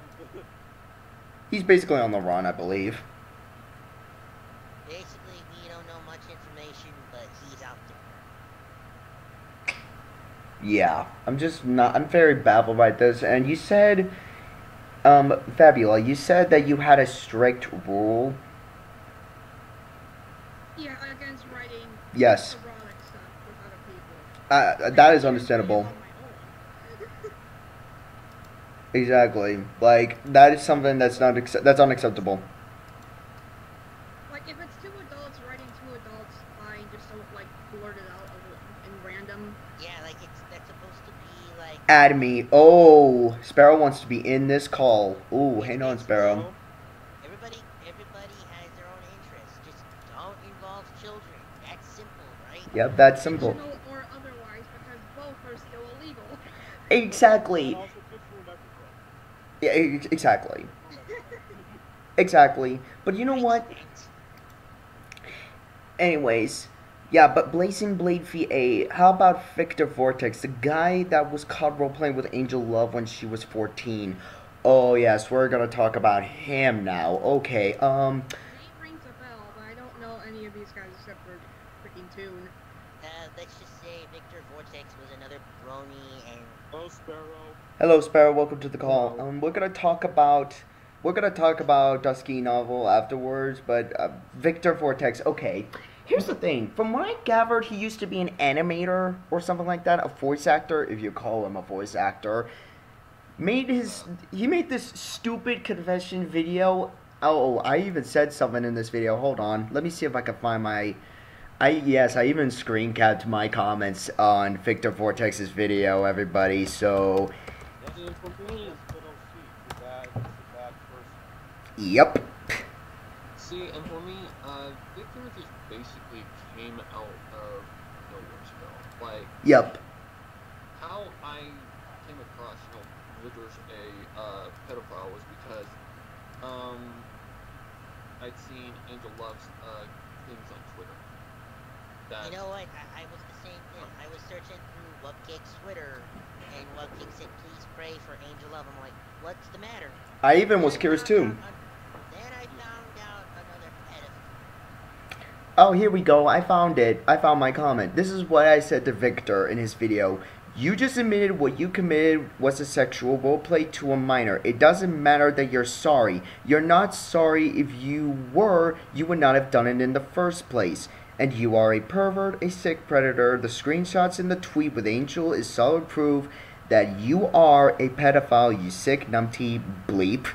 He's basically on the run, I believe. Basically, we don't know much information, but he's out there. Yeah, I'm very baffled by this. And you said, Fabiola, you said that you had a strict rule. Yeah, against writing Yes. erotic stuff with other people. That is understandable. Exactly. Like, that is something that's that's unacceptable. Like, if it's two adults writing two adults, fine, just don't, like, blurt it out in random. Yeah, like that's supposed to be like. Add me. Oh, Sparrow wants to be in this call. Ooh, hang on, Sparrow. Everybody has their own interests. Just don't involve children. That's simple, right? Yep, that's simple. Fictional or otherwise, because both are still illegal. Exactly. And also fictional microphone. Yeah, exactly. Exactly. But you know what? Anyways, yeah, but Blazing Blade VA, how about Victor Vortex, the guy that was caught roleplaying with Angel Love when she was 14? Oh, yes, we're gonna talk about him now. Okay, Name rings a bell, but I don't know any of these guys except for freaking Toon. Let's just say Victor Vortex was another Brony and. Oh, Sparrow. Hello, Sparrow, welcome to the call. We're gonna talk about Dusky Novel afterwards, but Victor Vortex, okay. Here's the thing. From what I gathered, he used to be an animator or something like that, a voice actor, if you call him a voice actor. He made this stupid confession video. Oh, I even said something in this video. Hold on. Let me see if I can find my... I even screen capped my comments on Victor Vortex's video, everybody, so... Yep. See, and for me, Victor just basically came out of nowhere. Like, Yep. how I came across, Victor's a pedophile was because, I'd seen Angel Love's things on Twitter. You know what? I was the same thing. I was searching through Wupcake's Twitter, and Wupcake said, "Please pray for Angel Love." I'm like, "What's the matter?" I even was curious too. Then I found out another pedophile. Oh, here we go. I found it. I found my comment. This is what I said to Victor in his video. You just admitted what you committed was a sexual roleplay to a minor. It doesn't matter that you're sorry. You're not sorry. If you were, you would not have done it in the first place. And you are a pervert, a sick predator. The screenshots in the tweet with Angel is solid proof that you are a pedophile, you sick numpty bleep.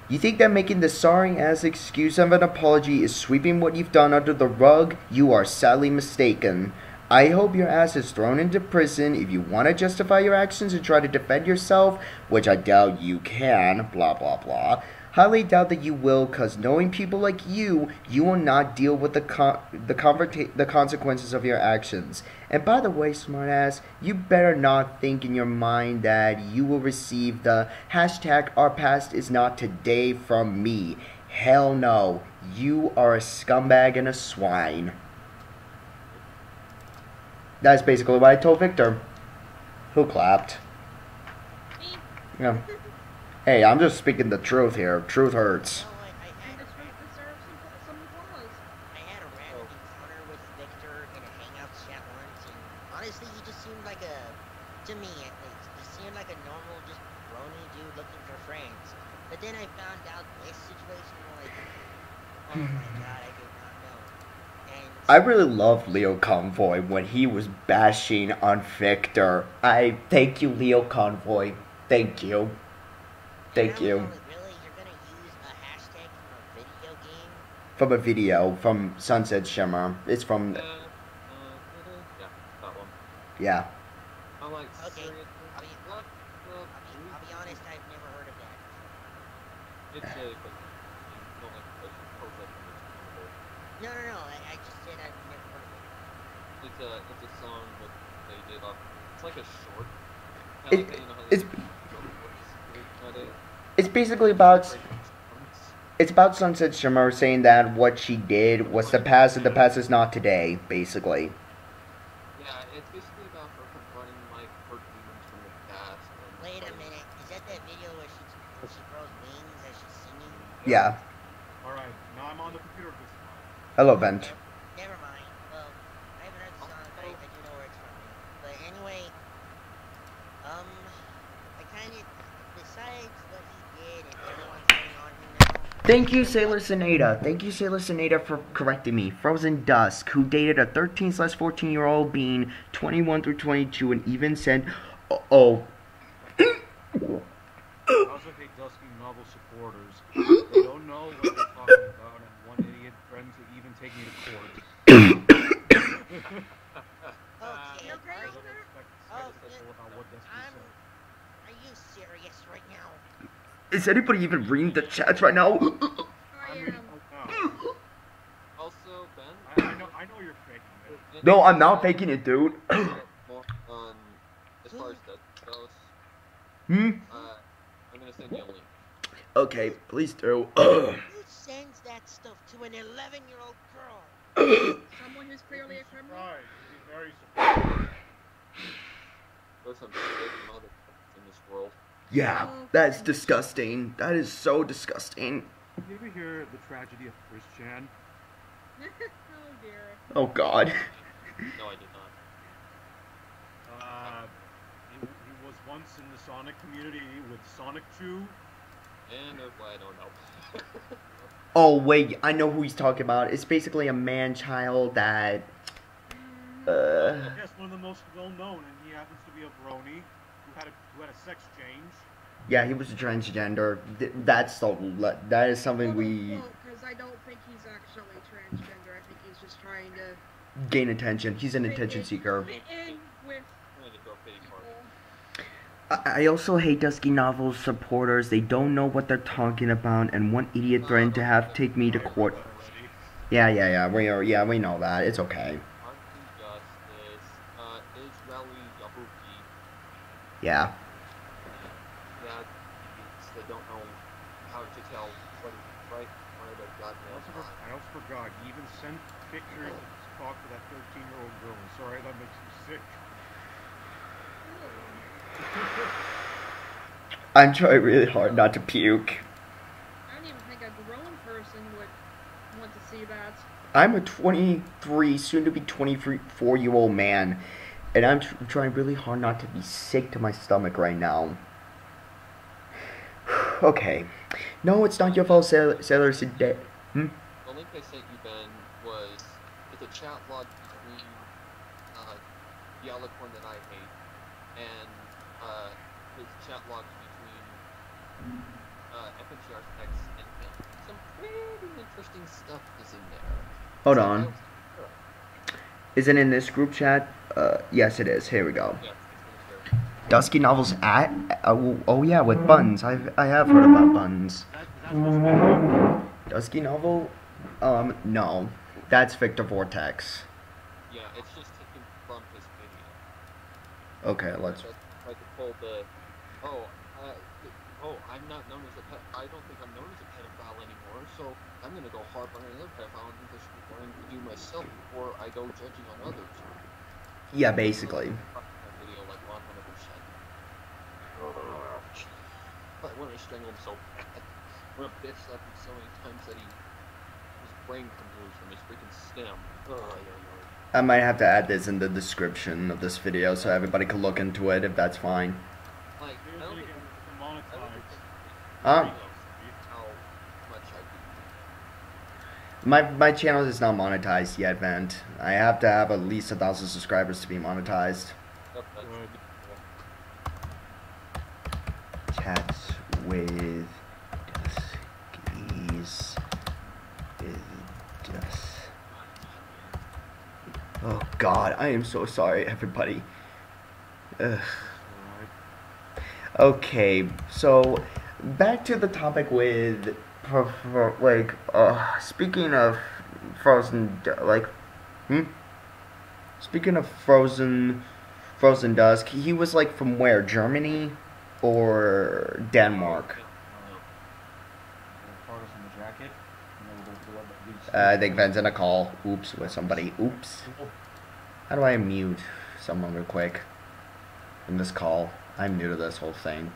You think that making the sorry ass excuse of an apology is sweeping what you've done under the rug? You are sadly mistaken. I hope your ass is thrown into prison if you want to justify your actions and try to defend yourself, which I doubt you can, blah blah blah. Highly doubt that you will, cause knowing people like you will not deal with the consequences of your actions. And by the way, smartass, you better not think in your mind that you will receive the hashtag our past is not today from me. Hell no. You are a scumbag and a swine. That's basically what I told Victor. Who clapped? Me. Yeah. Hey, I'm just speaking the truth here. Truth hurts. No, And this room deserves some applause. I had a random encounter with Victor in a Hangouts chat once, and honestly, he just seemed like to me at least, he seemed like a normal, just brony dude looking for friends. But then I found out this situation, like, oh my god, I did not know. And I really loved Leo Convoy when he was bashing on Victor. Thank you, Leo Convoy. Thank you. Thank you. Really, you're gonna use a hashtag from a video game? From a video from Sunset Shimmer. It's from Yeah, that one. yeah. I'm like, Okay, seriously? I'll be, What? Well, I'll be honest, I've never heard of that. it's a, but you don't like to post that from the No, I just said I've never heard of it. It's a song that they did off. It's like a short. It- You know how it's- they do short nowadays? It's basically about Like, it's about Sunset Shimmer saying that what she did was the past and the past is not today, basically. yeah, it's basically about her confronting like her demons from the past. And, Wait a like, minute, is that video where she grows wings as she's singing? Yeah. Alright, now I'm on the computer this time. Hello, Vent. Never mind. Well, I haven't heard the song, but I do know where it's from. But anyway, I kind of, besides what he did and everyone's going on him now. Thank you, Sailor Sonata. Thank you, Sailor Sonata, for correcting me. Frozen Dusk, who dated a 13/14-year-old being 21 through 22 and even said, oh. I also hate Dusky novel supporters. They don't know what they're talking about, and one idiot threatened to even take me to court. Okay, You're great. are I don't expect skeptical about what Dusky said. are you serious right now? Is anybody even reading the chats right now? I I'm am. reading right now. Also, Ben. I know you're faking it. No, I'm not faking it, dude. More on as far as that goes. Hmm? I'm gonna send you a link. Okay, please do. Who sends that stuff to an 11-year-old girl? Someone who's clearly a criminal. Surprised. You'd be very surprised. There's some sick motherfuckers in this world. Yeah, that's disgusting. That is so disgusting. Did you ever hear the tragedy of Chris Chan? Oh dear. Oh, God. No, I did not. He was once in the Sonic community with Sonic Chew. And I don't know. Oh, wait, I know who he's talking about. It's basically a man-child that... Yes, one of the most well-known, and he happens to be a brony who had a sex change. Yeah, he was a transgender. That is something we... Well, because I don't think he's actually transgender. I think he's just trying to gain attention. He's an attention seeker. fit in with I'm gonna go pity party. people. I also hate Dusky Novels supporters. They don't know what they're talking about, and one idiot threatened to have take me to court. Yeah. We know that. It's okay. Justice, Israeli Yahuki. Yeah. That they don't know how to tell what is right or the goddamn lie. I also forgot, he even sent pictures of his cock to that 13-year-old girl. Sorry, that makes me sick. I'm trying really hard not to puke. I don't even think a grown person would want to see that. I'm a 23, soon to be 24-year-old man, and I'm trying really hard not to be sick to my stomach right now. Okay. No, it's not your fault, Sailor Cadet. The link I sent you, Ben, was it's a chat log between the Alicorn that I hate and his chat logs between FNGR's X and him. Some pretty interesting stuff is in there. Hold So on. Is it in this group chat? Yes, it is. Here we go. Yeah, it's in here. Dusky Novels at? Oh yeah, with buns. I have heard about buns. That's supposed to Dusky Novel? No. That's Victor Vortex. Yeah, it's just taken from his video. Okay, let's... Like to pull the, I'm not known as a pet. I don't think I'm known as a pedophile anymore. So I'm gonna go hard on another pedophile and think I should be going to do myself before I go judging on others. Yeah, basically. Video like 100%. But when I strangle him so bad, when I bitch slapped him so many times that his brain comes loose from his freaking stem. I might have to add this in the description of this video so everybody can look into it if that's fine. Like, I don't think Huh? how much I do. My channel is not monetized yet, Vent. I have to have at least 1,000 subscribers to be monetized. Yep, that's good. Chats with Duskies with Dust. Oh God, I am so sorry, everybody. Ugh. Okay, so back to the topic with speaking of speaking of frozen dusk, he was like from where? Germany or Denmark? I think Ben's in a call. Oops, with somebody. Oops. How do I mute someone real quick in this call? I'm new to this whole thing.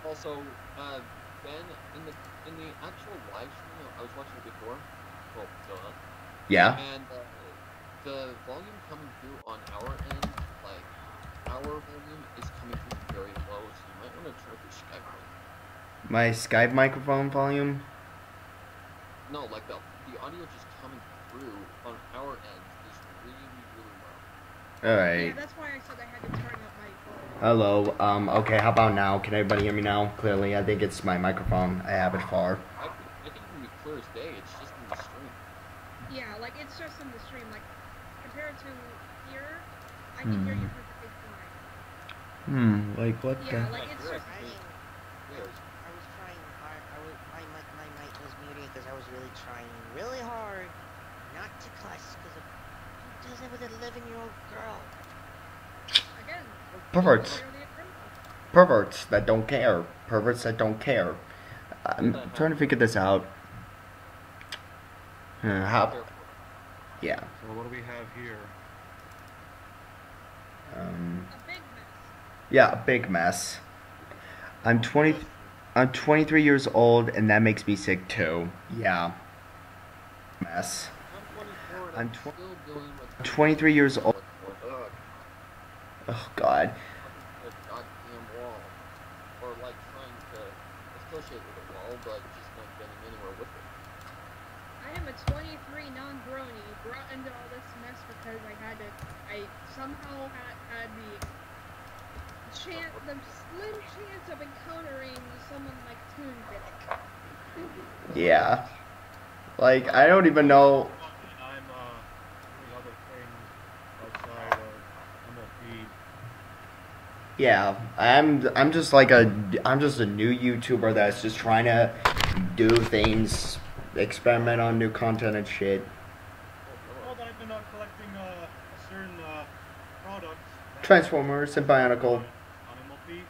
Also, Ben, in the actual live stream, I was watching it before. Well, Yeah. and the volume coming through on our end, like our volume is coming through very low, so you might want to turn up your Skype volume. My Skype microphone volume? No, like the audio just coming through on our end is really, really low. Alright. Yeah, that's why I said I had to turn up my phone. Hello. Okay, how about now? Can everybody hear me now? Clearly, I think it's my microphone. I have it far. I think it can be clear as day, it's just in the stream. Yeah, like it's just in the stream. Like compared to here, I can hear you perfectly fine. Like what Yeah, the... like it's just. I was trying hard. My mic was muted because I was really trying really hard not to cuss because who does it with a 11-year-old girl? Again. Perverts. Clearly a criminal. Perverts that don't care. Perverts that don't care. I'm trying to figure this out. How... Yeah. So what do we have here? A big mess. Yeah, a big mess. I'm 23 years old, and that makes me sick too. Yeah. Mess. I'm 24 and I'm still dealing with 23 years old. Oh God. a goddamn wall. Or like trying to associate with a wall, but just not getting anywhere with it. I am a 23 non-brony brought into all this mess because I somehow had the slim chance of encountering someone like Toonvik. Yeah. Like, I don't even know. I'm doing other things outside of MLP. Yeah, I'm just a new YouTuber that's just trying to do things, experiment on new content and shit. Well, that I've been collecting certain products. Transformers and Bionicle. On MLP.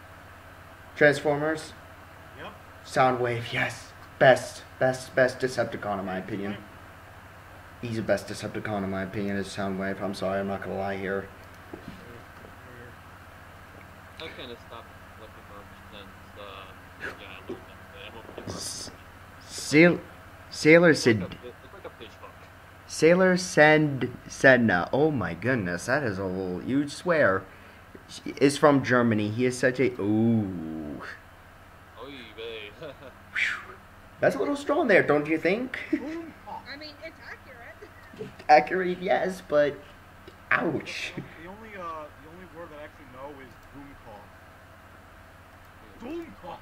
Transformers. Yep. Soundwave, yes. Best Decepticon in my opinion. He's the best Decepticon in my opinion is Soundwave. I'm sorry, I'm not gonna lie here. I kind of stopped collecting merch since, I learned that the MLP Sailor Sid. it's like a fish hook. Sailor Sedna. Oh my goodness, that is a little huge swear. Is from Germany. He is such a ooh. Oy vey. That's a little strong there, don't you think? I mean, it's accurate. Accurate, yes, but ouch. The only word that I actually know Doomcock.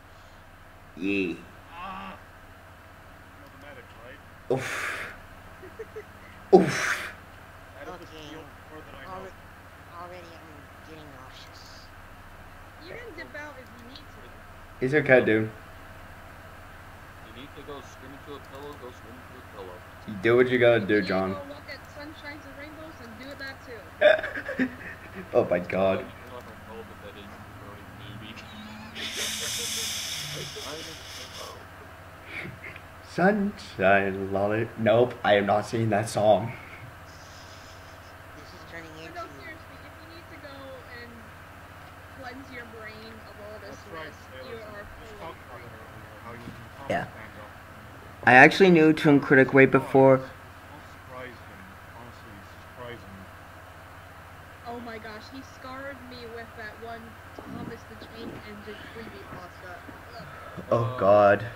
Yeah. Ah. You know the medic, right? Oof. Oof. That is the Okay. field more than I know. Already I'm getting nauseous. You can dip out if you need to. It's okay, dude. You need to go scream into a pillow, go scream into a pillow. You do what you gotta If do, you need John. to go look at sunshines and rainbows, and do that too. Oh my god. You know how relevant that is to the Brony community. Sunshine, lolly. Nope, I am not singing that song. This is turning But into. no, seriously, if you need to go and cleanse your brain of all this That's right, mess, Sailor. you are We fully talked about free. it earlier, how you was in the comic Yeah. fandom. I actually knew Toon Critic way before. Don't surprise him. Honestly, it's surprising. Oh my gosh, he scarred me with that one Thomas the Tank Engine creepypasta. Ugh. Oh god.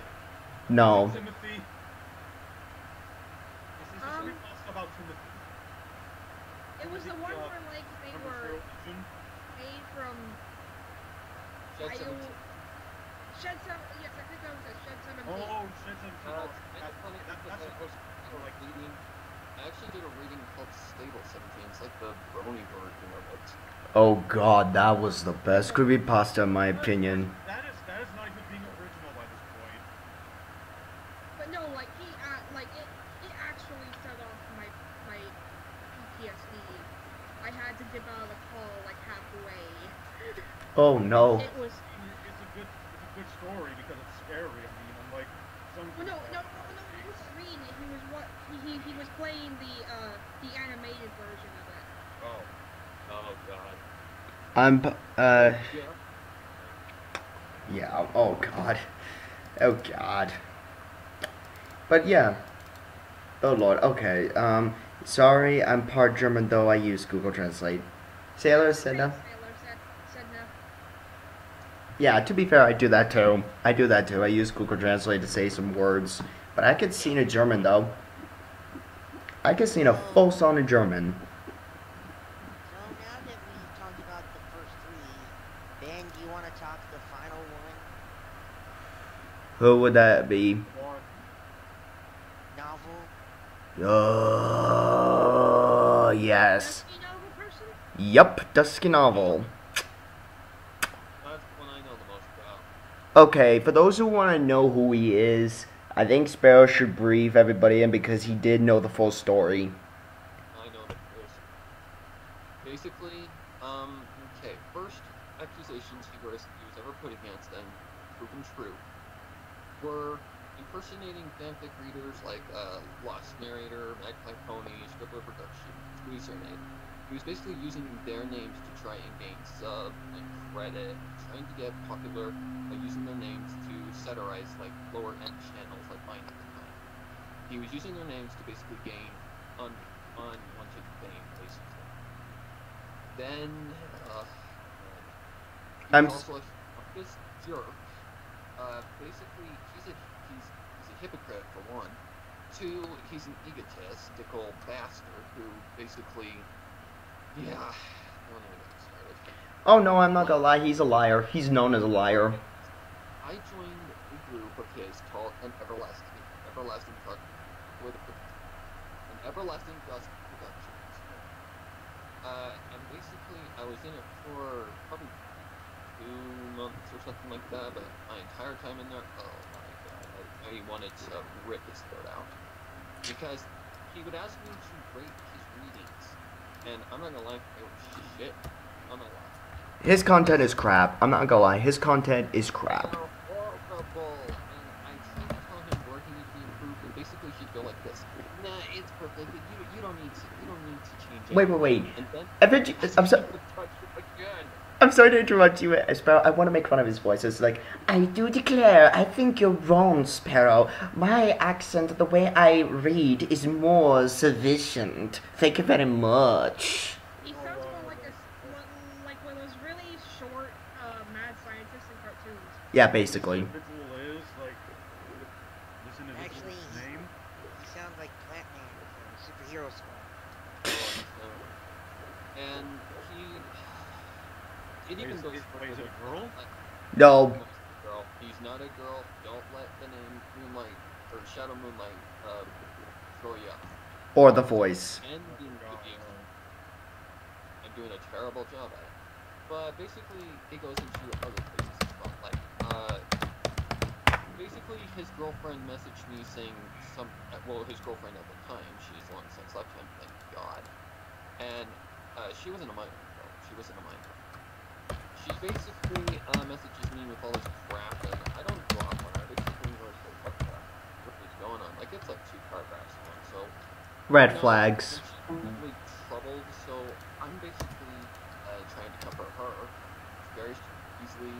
No. Timothy. This is a creepypasta about Timothy. It was the one where like they Number were 0 Legion. made from Shed bio. 17. Shed 7. Yes, I think that was it. Shed 17. Oh, shit, that's funny that's because I was like reading. I actually did a reading called Stable 17. It's like the Brony version of it. Oh god, that was the best creepypasta in my opinion. That is not even being original by this point. But no, like it actually set off my PTSD. I had to give out a call like halfway. Oh no. It was. It's a good story because it's scary. I mean, unlike some. Well, no, he was reading it. He was he was playing the animated version of it. Oh god. Yeah, oh god. Oh god. But yeah. Oh lord, okay. Sorry, I'm part German though I use Google Translate. Sailor said no. Sailor said no. Yeah, to be fair, I do that too. I use Google Translate to say some words. But I can sing in German though. I can sing a full song in German. So now that we've talked about the first three, Ben, do you want to talk the final one? Who would that be? Novel? Yes. Dusky novel person? Yup, Dusky Novel. That's the one I know the most about. Okay, for those who want to know who he is, I think Sparrow should brief everybody in because he did know the full story. I know the first. Basically, okay, first accusations he was ever put against and proven true were impersonating fanfic readers like Lost Narrator, Magpie Pony, Scribbler Productions, Squeezername. He was basically using their names to try and gain sub and credit, trying to get popular by using their names to satirize like lower end channels like mine at the time. He was using their names to basically gain unwanted fame, basically. Then, I'm he's also this jerk. Basically, he's a hypocrite for one. Two, he's an egotistical bastard who basically, yeah, I don't even get started. Oh no, I'm not gonna lie, he's a liar. He's known as a liar. I joined a group of his called An Everlasting Dust Productions. And basically, I was in it for probably 2 months or something like that, but my entire time in there, oh my god, I wanted to rip his throat out. Because he would ask me to rate his readings, and I'm not gonna lie, they were shit. I'm not gonna lie. His content is crap. I'm not gonna lie, his content is crap. They're horrible, and I tried to tell him where he needed to be improved, and basically he'd go like this: "Nah, it's perfect. You don't need to change it." Wait. And then I'm sorry. Again. I'm sorry to interrupt you, Sparrow. I want to make fun of his voice. It's like, I do declare, I think you're wrong, Sparrow. My accent, the way I read, is more sufficient. Thank you very much. He sounds more like one of those really short mad scientists in cartoons. Yeah, basically. Actually, name. he sounds like Batman from Superhero Squad. And he... It even goes Wait, is it a girl? No. girl. He's not a girl. Don't let the name Moonlight or Shadow Moonlight throw you off. Or the voice. And being to be and doing a terrible job at it. But basically, it goes into other things as well. Like, basically, his girlfriend messaged me saying his girlfriend at the time, she's long since left him, thank God. And she wasn't a minor, though. She wasn't a minor. She basically messages me with all this crap, and I don't drop on her. I basically go, what is going on? Like, it's like 2 paragraphs long, so... Red flags. She's really troubled, so I'm basically trying to comfort her. Very easily,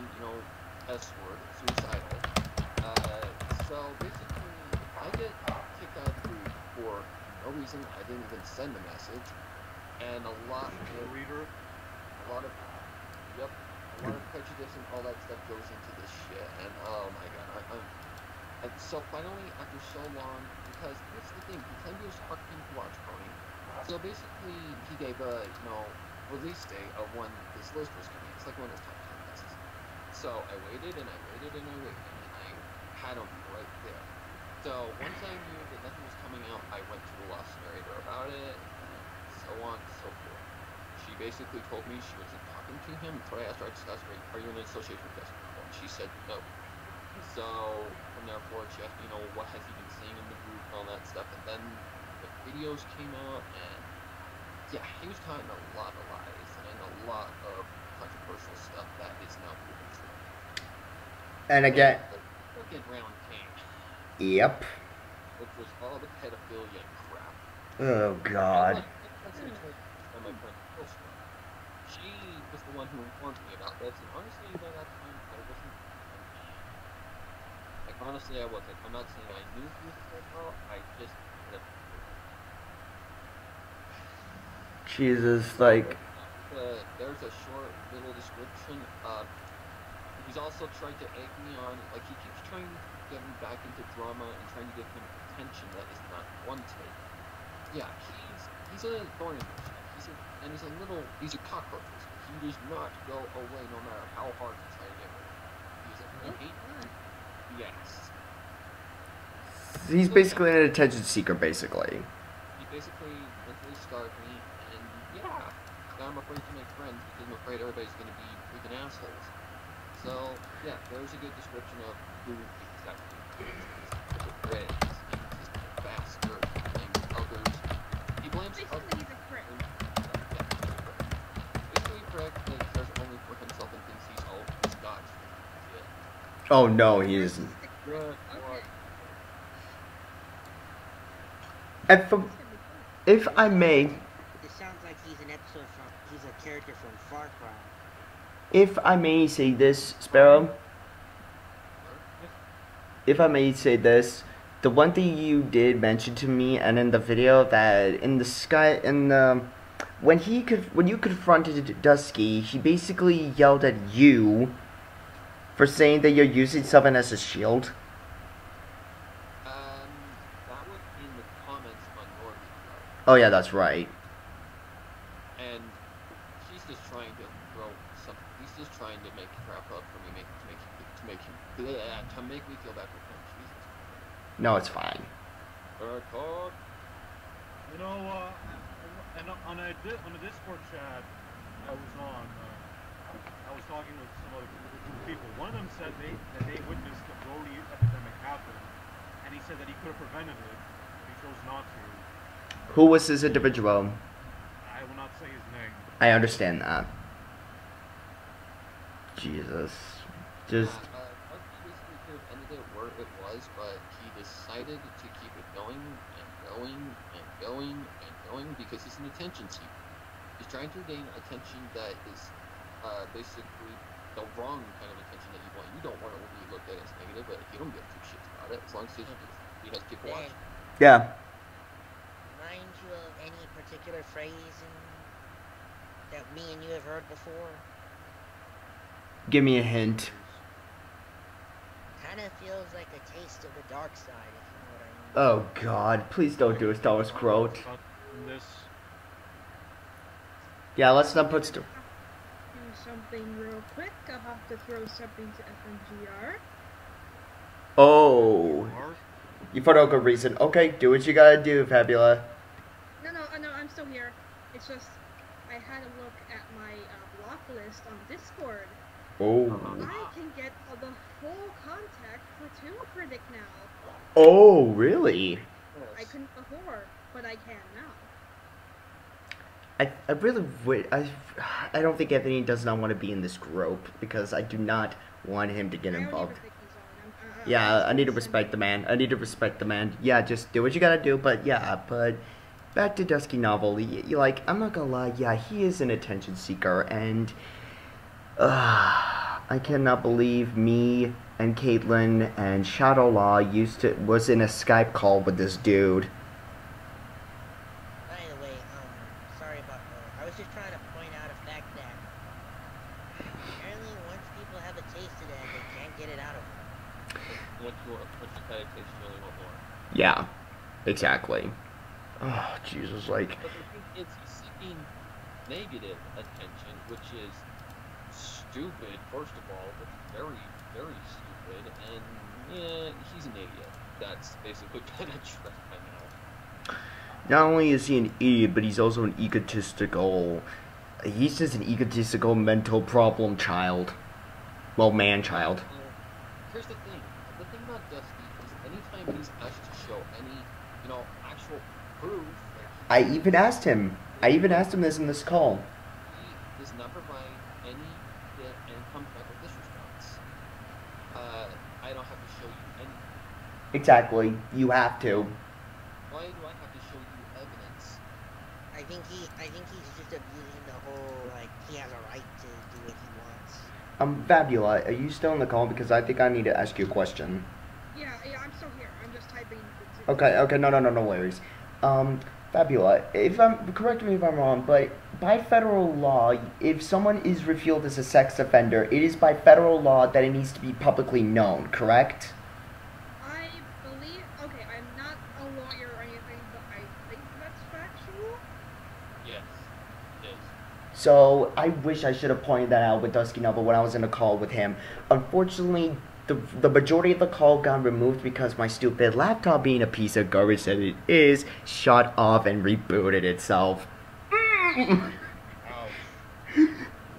S-word, suicidal. So basically, I get kicked out of the group for no reason. I didn't even send a message, and a lot of prejudice and all that stuff goes into this shit. And oh my god, and so finally, after so long, because here's the thing, he claimed he was fucking to watch Brony. So basically, he gave a release date of when this list was coming. It's like one of his top 10 lists. So I waited and I waited and I waited, and I had him right there. So once I knew that nothing was coming out, I went to the Lost Narrator about it, and so on and so forth. She basically told me she wasn't talking to him. So I asked her, are you in an association with Destiny? And she said no. So from therefore, she asked me, what has he been saying in the group and all that stuff. And then the videos came out, and yeah, he was talking a lot of lies and a lot of controversial stuff that is now proven true. And again... Second round came. Yep. Which was all the pedophilia crap. Oh, God. My friend Wilson. She was the one who informed me about this, and honestly, by that time, I wasn't... Like, honestly, I wasn't. I'm not saying I knew he was pedophile, I just... Jesus, like... There's a short little description. He's also trying to egg me on, like he keeps trying to get me back into drama and trying to give him attention that is not wanted. Yeah, he's a thorn in the side. He's a cockroach. He does not go away no matter how hard you try to get rid of him. Yes. He's basically an attention seeker, basically. He basically mentally scarred me, and yeah, now I'm afraid to make friends because I'm afraid everybody's going to be freaking assholes. So, yeah, there's a good description of who exactly is. He's just a bastard. He blames others. He blames others. Basically, he's a prick. Basically, prick that cares only for himself and thinks he's God. Yeah. Oh, no, he isn't. Okay. If I may... It sounds like he's a character from Far Cry. If I may say this, Sparrow, if I may say this, the one thing you did mention to me, and in the video, that in the sky, when you confronted Dusky, he basically yelled at you for saying that you're using someone as a shield. That was in the comments on your video. Oh yeah, that's right. And he's just trying to throw something. He's just trying to make crap up for me, to make me feel bad for him. Jesus. No, it's fine. Talk. And on a Discord chat I was on, I was talking with some other people. One of them said that they witnessed the Brony epidemic happen, and he said that he could have prevented it, but he chose not to. Who was this individual? I will not say his name. I understand that. Jesus. Just... He basically could have ended it where it was, but he decided to keep it going and going and going and going because he's an attention seeker. He's trying to gain attention that is basically the wrong kind of attention that you want. You don't want to be looked at as negative, but you don't give two shits about it as long as he has people watching. Yeah. Remind you of any particular phrase that me and you have heard before? Give me a hint. Kind of feels like a taste of the dark side, if you know what I mean. Oh God, please don't do a Star Wars quote. This. Yeah, let's not put... To something real quick. I'll have to throw something to FNGR. Oh. You for no good reason. Okay, do what you gotta do, Fabula. No, I'm still here. It's just, I had a look at my block list on Discord. Oh. I can get the full contact for Toon Critic now. Oh, really? I couldn't before, but I can now. I really would. I don't think Anthony does not want to be in this group because I do not want him to get involved. Yeah, I need to respect the man. I need to respect the man. Yeah, just do what you gotta do. But yeah, but back to Dusky Novel. Like, I'm not gonna lie. Yeah, he is an attention seeker, and I cannot believe me and Caitlin and Shadow Law was in a Skype call with this dude. By the way, sorry about that. I was just trying to point out a fact that apparently once people have a taste of that, they can't get it out of them. Once you had a taste, you only want more. Yeah, exactly. Oh, Jesus, like. But the thing is, he's seeking negative attention, which is stupid, first of all. That's very, very stupid. And, yeah, he's an idiot. That's basically been addressed by now. Not only is he an idiot, but he's also an egotistical. He's just an egotistical mental problem child. Well, man-child. Here's the thing. The thing about Dusty is anytime he's asked to show any, actual proof. I even asked him this in this call. He does not provide any and comes back with this response. I don't have to show you anything. Exactly. You have to. Why do I have to show you evidence? I think he's just abusing the whole, like, he has a right to do what he wants. Fabula, are you still in the call? Because I think I need to ask you a question. Yeah, I'm still here. I'm just typing. Okay, no worries. Fabula, correct me if I'm wrong, but by federal law, if someone is revealed as a sex offender, it is by federal law that it needs to be publicly known, correct? I believe, okay, I'm not a lawyer or anything, but I think that's factual. Yes, it is. So, I wish I should have pointed that out with Dusky Novel when I was in a call with him. Unfortunately, the majority of the call got removed because my stupid laptop, being a piece of garbage that it is, shut off and rebooted itself.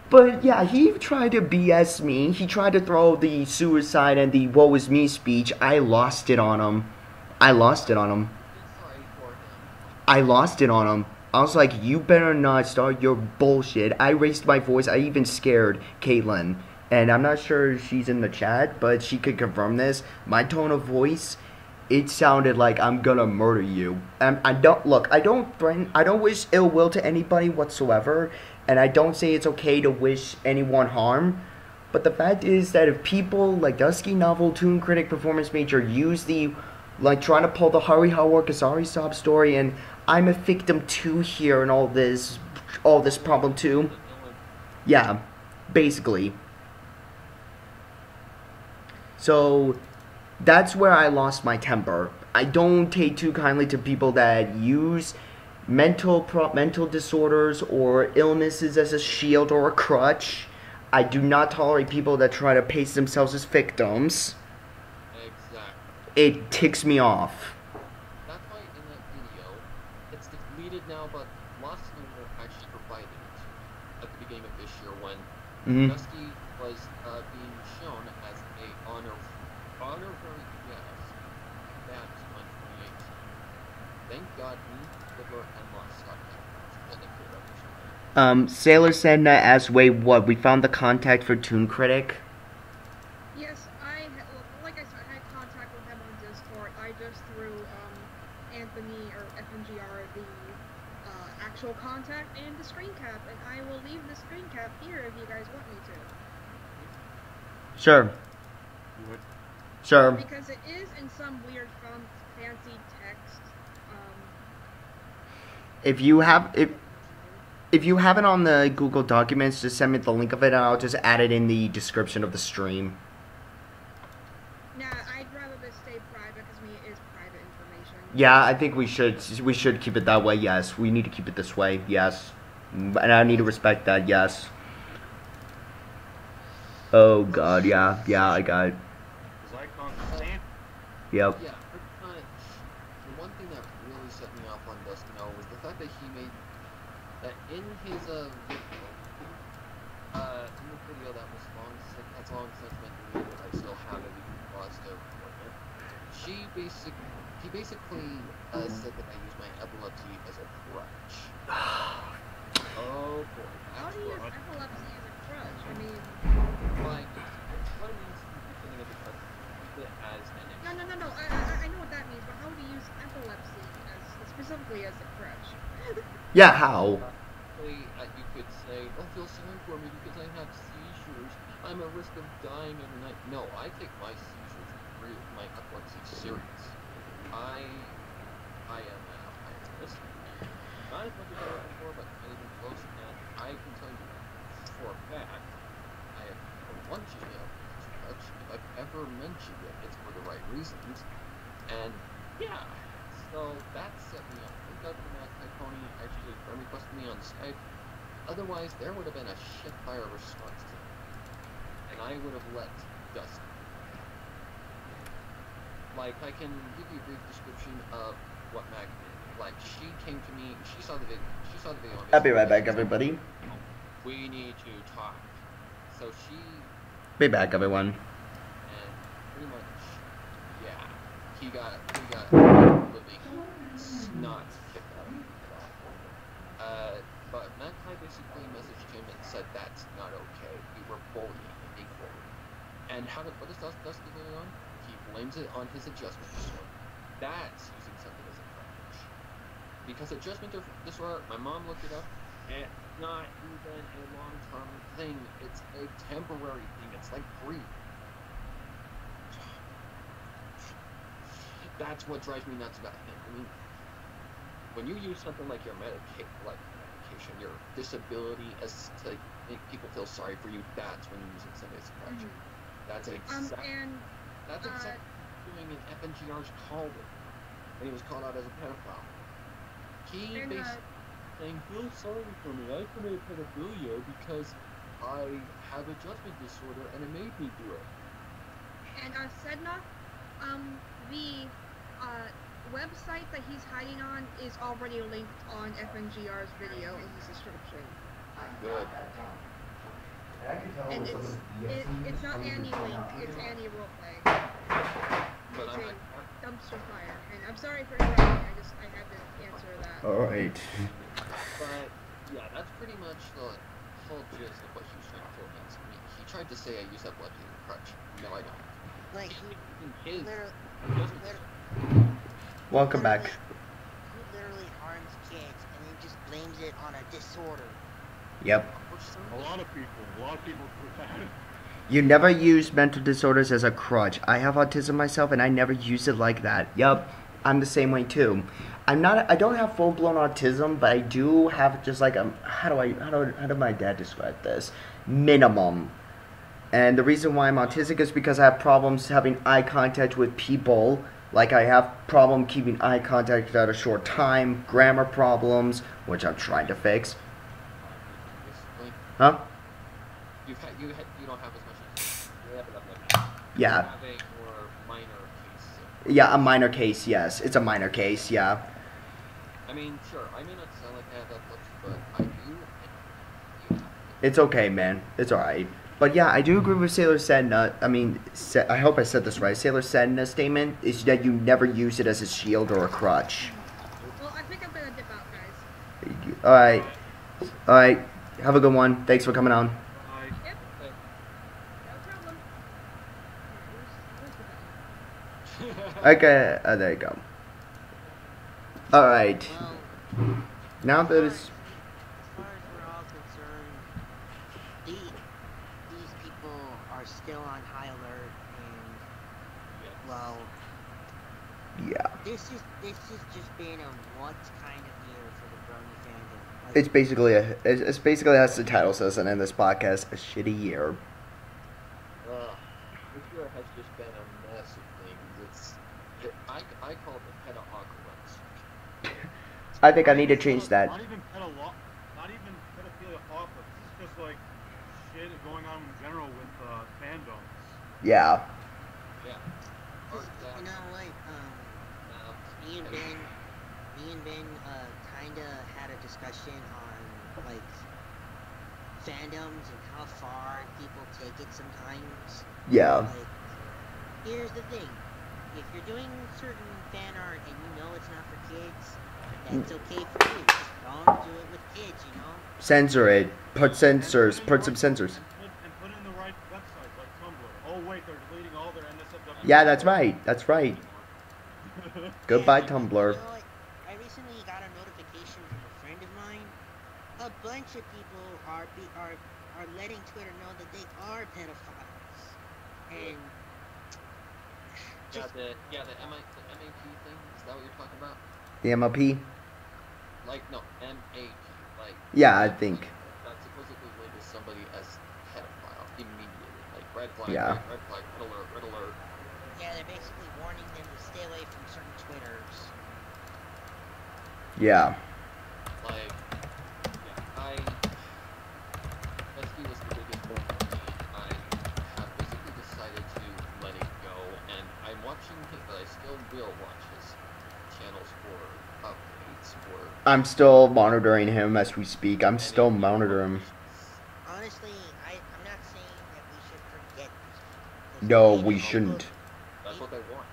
But yeah, he tried to BS me. He tried to throw the suicide and the woe is me speech. I lost it on him. I lost it on him. I was like, you better not start your bullshit. I raised my voice. I even scared Caitlin. And I'm not sure if she's in the chat, but she could confirm this. My tone of voice, it sounded like I'm gonna murder you. And I don't wish ill will to anybody whatsoever. And I don't say it's okay to wish anyone harm. But the fact is that if people like Dusky Novel, Toon Critic, Performance Major use trying to pull the Hari Hawar Kazari sob story, and I'm a victim too here and all this problem too. Yeah, basically. So, that's where I lost my temper. I don't take too kindly to people that use mental disorders or illnesses as a shield or a crutch. I do not tolerate people that try to paste themselves as victims. Exactly. It ticks me off. That's why in that video, it's deleted now, but Lost Novel actually provided it at the beginning of this year when Dusty was being shown as a honorary guest back on 2018. Thank God me, Liver, and Lost stopped that. Sailor Sandna asked, wait, what? We found the contact for Toon Critic? Yes, like I said, I had contact with him on Discord. I just threw Anthony or FNGR the actual contact and the screen cap, and I will leave the screen cap here if you guys want me to. Sure. Sure. Because it is in some weird fancy text. If you have it on the Google Documents, just send me the link of it, and I'll just add it in the description of the stream. Nah, I'd rather this stay private because it is private information. Yeah, I think we should keep it that way. Yes, we need to keep it this way. Yes, and I need to respect that. Yes. Oh god, yeah, I got it. His icon's stand. Yep. Yeah, pretty much. The one thing that really set me off on Dustino was the fact that he made that in his in the video that was long since been deleted, I still have it because I lost it. He basically said that I use my epilepsy as a crutch. Oh boy. How do you use epilepsy as a crutch? I mean, Like, what it means to be of the crutch, use it as an no. I know what that means, but how do you use epilepsy as specifically as a crutch? Yeah, how? You could say, "Oh, feel sorry for me because I have seizures. I'm at risk of dying every night." No, I take my seizures, my epilepsy serious. I am at a high risk. Not as much as I was before, but not even close. And I can tell you for a fact, I have never once used the epilepsy crutch. If I've ever mentioned it, it's for the right reasons. And yeah, so that set me up. Thank God for Matt Pony actually friend requested me on Skype. Otherwise, there would have been a shit fire response to me. And I would have let Dust. Like, I can give you a brief description of what Mac did. Like, she came to me, she saw the video. I'll be right back, everybody. We need to talk. So she... Be back, everyone. And pretty much, yeah, he got living snot kicked out of him. But Mankai basically messaged him and said that's not okay. We were bullying, being bullied. And what does Dust do later on? He blames it on his adjustment disorder. That's using something as a crutch. Because adjustment disorder, my mom looked it up, and it's not even a long-term thing. It's a temporary thing. It's like grief. That's what drives me nuts about him. I mean, when you use something like your medication, your disability, as to make people feel sorry for you, that's when you're using something as a crutch. That's exactly doing an FNGR's called it. And he was called out as a pedophile. He basically saying, feel sorry for me. I committed pedophilia because I have adjustment disorder and it made me do it. And Sedna, the website that he's hiding on is already linked on FNGR's video in his description. Good. And it's not Annie Link, it's Annie Roleplay. But it's a dumpster fire. And I'm sorry for interrupting, I had to answer that. Alright. But yeah, that's pretty much the whole gist of what he was trying to throw against me. He tried to say I use epilepsy as a crutch. No, I don't. Like, Welcome back. Who literally harms kids and then just blames it on a disorder? Yep. A lot of people do that. You never use mental disorders as a crutch. I have autism myself, and I never use it like that. Yup, I'm the same way too. I don't have full-blown autism, but I do have just like how do my dad describe this? Minimum. And the reason why I'm autistic is because I have problems having eye contact with people. Like, I have problem keeping eye contact at a short time, grammar problems, which I'm trying to fix. Huh? You don't have as much as you have enough. Yeah. You have a more minor case. Yeah, a minor case, yes. It's a minor case, yeah. I mean, sure, I may not sound like I have epilepsy, but I do. It's okay, man. It's alright. But yeah, I do agree with Sailor Sedna. I hope I said this right. Sailor Sedna's statement is that you never use it as a shield or a crutch. Well, I think I'm gonna dip out, guys. Alright. Alright. Have a good one. Thanks for coming on. Yep. No problem. Okay, there you go. Alright. Well, Now that it's... as far as we're all concerned, these people are still on high alert, and well, Yeah. this has just been a once kind of year for the Brony fandom. Like, It's basically, as the title says, and in this podcast, a shitty year. This year has just been a mess of things. I call it the pedo-apocalypse. I think I need to change that. Not even pedophilia apocalypse. It's just like shit going on in general with fandoms. Yeah. Yeah. Just, you know what? Me and Ben, kinda had a discussion on like fandoms and how far people take it sometimes. Yeah. Like, here's the thing: if you're doing certain fan art and you know it's not for kids, that's okay for you. Just don't do it with kids, you know. Censor it. Put censors. Put some censors. And put in the right website, like Tumblr. Oh wait, they're deleting all their NSFW. Yeah, that's right. That's right. Goodbye, Yeah, Tumblr. You know what? I recently got a notification from a friend of mine. A bunch of people are letting Twitter know that they are pedophiles, and just the MAP thing. Is that what you're talking about? The MLP? Like no, MAP. Like Yeah, I think. that supposedly labels somebody as pedophile immediately. Like red flag, Yeah. red flag, red alert, red alert. yeah, they're basically warning them to stay away from certain Twitters. Yeah. Like, yeah, Dusty was the biggest one for me. I have basically decided to let it go, and I'm watching him, but I still will watch his channels for updates or. I'm still monitoring him as we speak. I'm still monitoring him. Honestly, I'm not saying that we should forget these people. 'cause No, they we just- shouldn't. That's what they want.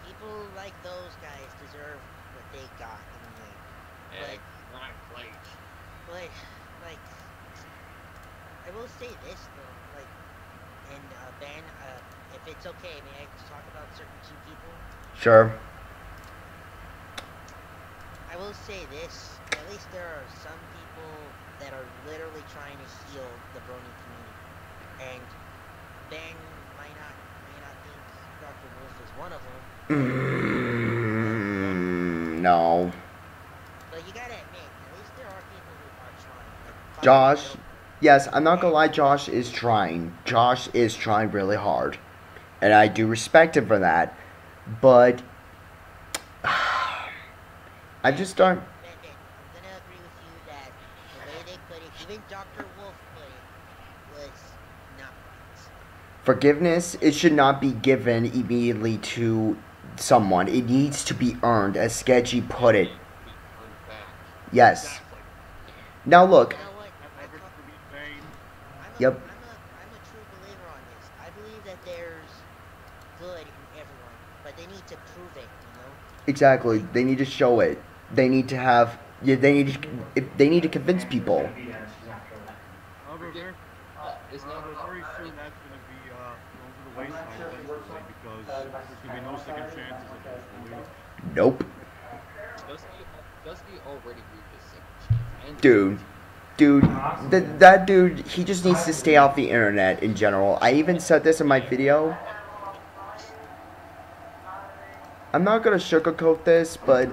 People like those guys deserve what they got in the end. Exactly. But, like, I will say this though, like, and Ben, if it's okay, may I talk about certain two people? Sure. I will say this, at least there are some people that are literally trying to heal the Brony community. And Ben might not think Dr. Wolf is one of them. No. But you gotta admit, at least there are people who are trying. Like, Josh, yes, I'm not gonna lie, Josh is trying. Josh is trying really hard. And I do respect him for that. But I just don't. Ben, I'm gonna agree with you that the way they put it, even Dr. Wolf put it, was not right. Forgiveness, it should not be given immediately to someone. It needs to be earned, as Sketchy put it. Yes. Exactly. Now look. You know what? Never to be vain. Yep. I'm a true believer on this. I believe that there's good in everyone, but they need to prove it, you know? Exactly. They need to show it. They need to have. Yeah. They need to convince people. However, It's not very soon that's going to be thrown to the wayside eventually because there's going to be no second chances, unfortunately. Nope. Dusty already moved his second chance. Dude, that dude, he just needs to stay off the internet in general. I even said this in my video. I'm not gonna sugarcoat this, but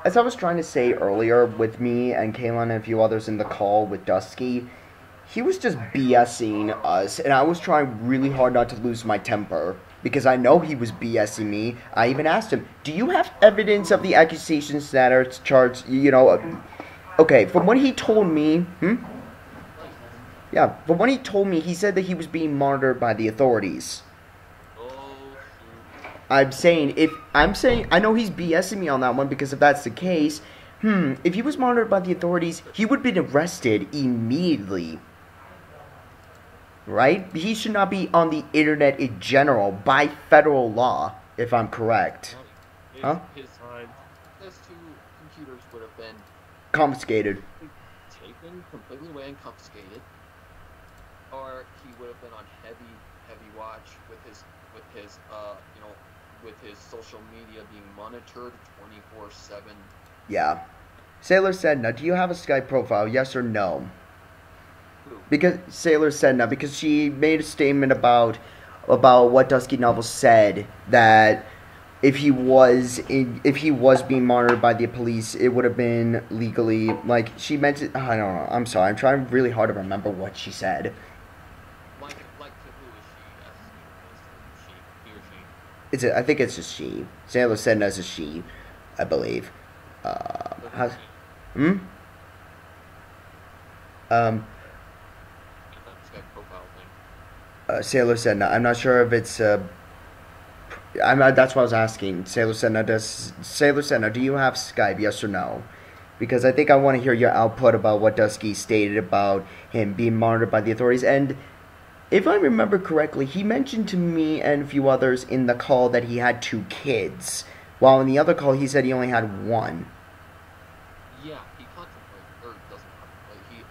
as I was trying to say earlier with me and Kaylin and a few others in the call with Dusky, he was just BSing us, and I was trying really hard not to lose my temper. Because I know he was BSing me. I even asked him, do you have evidence of the accusations that are charged, okay, from what he told me, yeah, from what he told me, he said that he was being monitored by the authorities. I know he's BSing me on that one, because if that's the case, if he was monitored by the authorities, he would have been arrested immediately. Right? He should not be on the internet in general by federal law, if I'm correct. Huh? His two computers would have been Confiscated. taken completely away and confiscated, or he would have been on heavy watch with his social media being monitored 24/7. Yeah. Sailor said, now, do you have a Skype profile? Yes or no? Because Sailor said no, because she made a statement about what Dusky Novel said, that if he was being monitored by the police, it would have been legally, like, she meant it, I don't know, I'm sorry, I'm trying really hard to remember what she said. Like to who is she? He or she? I think it's a she. Sailor said no as a she, I believe. How's, That Skype profile thing. Sailor Sedna. I'm not sure if it's. That's what I was asking. Sailor Sedna, do you have Skype? Yes or no? Because I think I want to hear your output about what Dusky stated about him being monitored by the authorities. And if I remember correctly, he mentioned to me and a few others in the call that he had 2 kids, while in the other call he said he only had 1. Yeah, he contemplates, or doesn't contemplate. He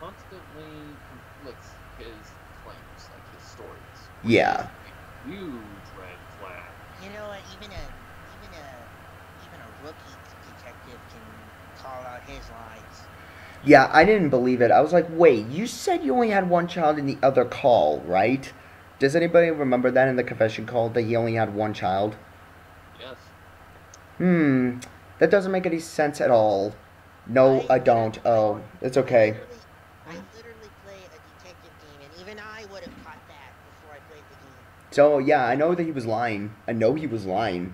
constantly conflicts his claims, like his stories. Yeah. Huge red flag. You know what? Even a rookie detective can call out his lies. Yeah, I didn't believe it. I was like, wait, you said you only had 1 child in the other call, right? Does anybody remember that in the confession call, that he only had 1 child? Yes. That doesn't make any sense at all. No, I don't. Oh, it's okay. I literally play a detective game, and even I would have caught that before I played the game. So, yeah, I know that he was lying. I know he was lying.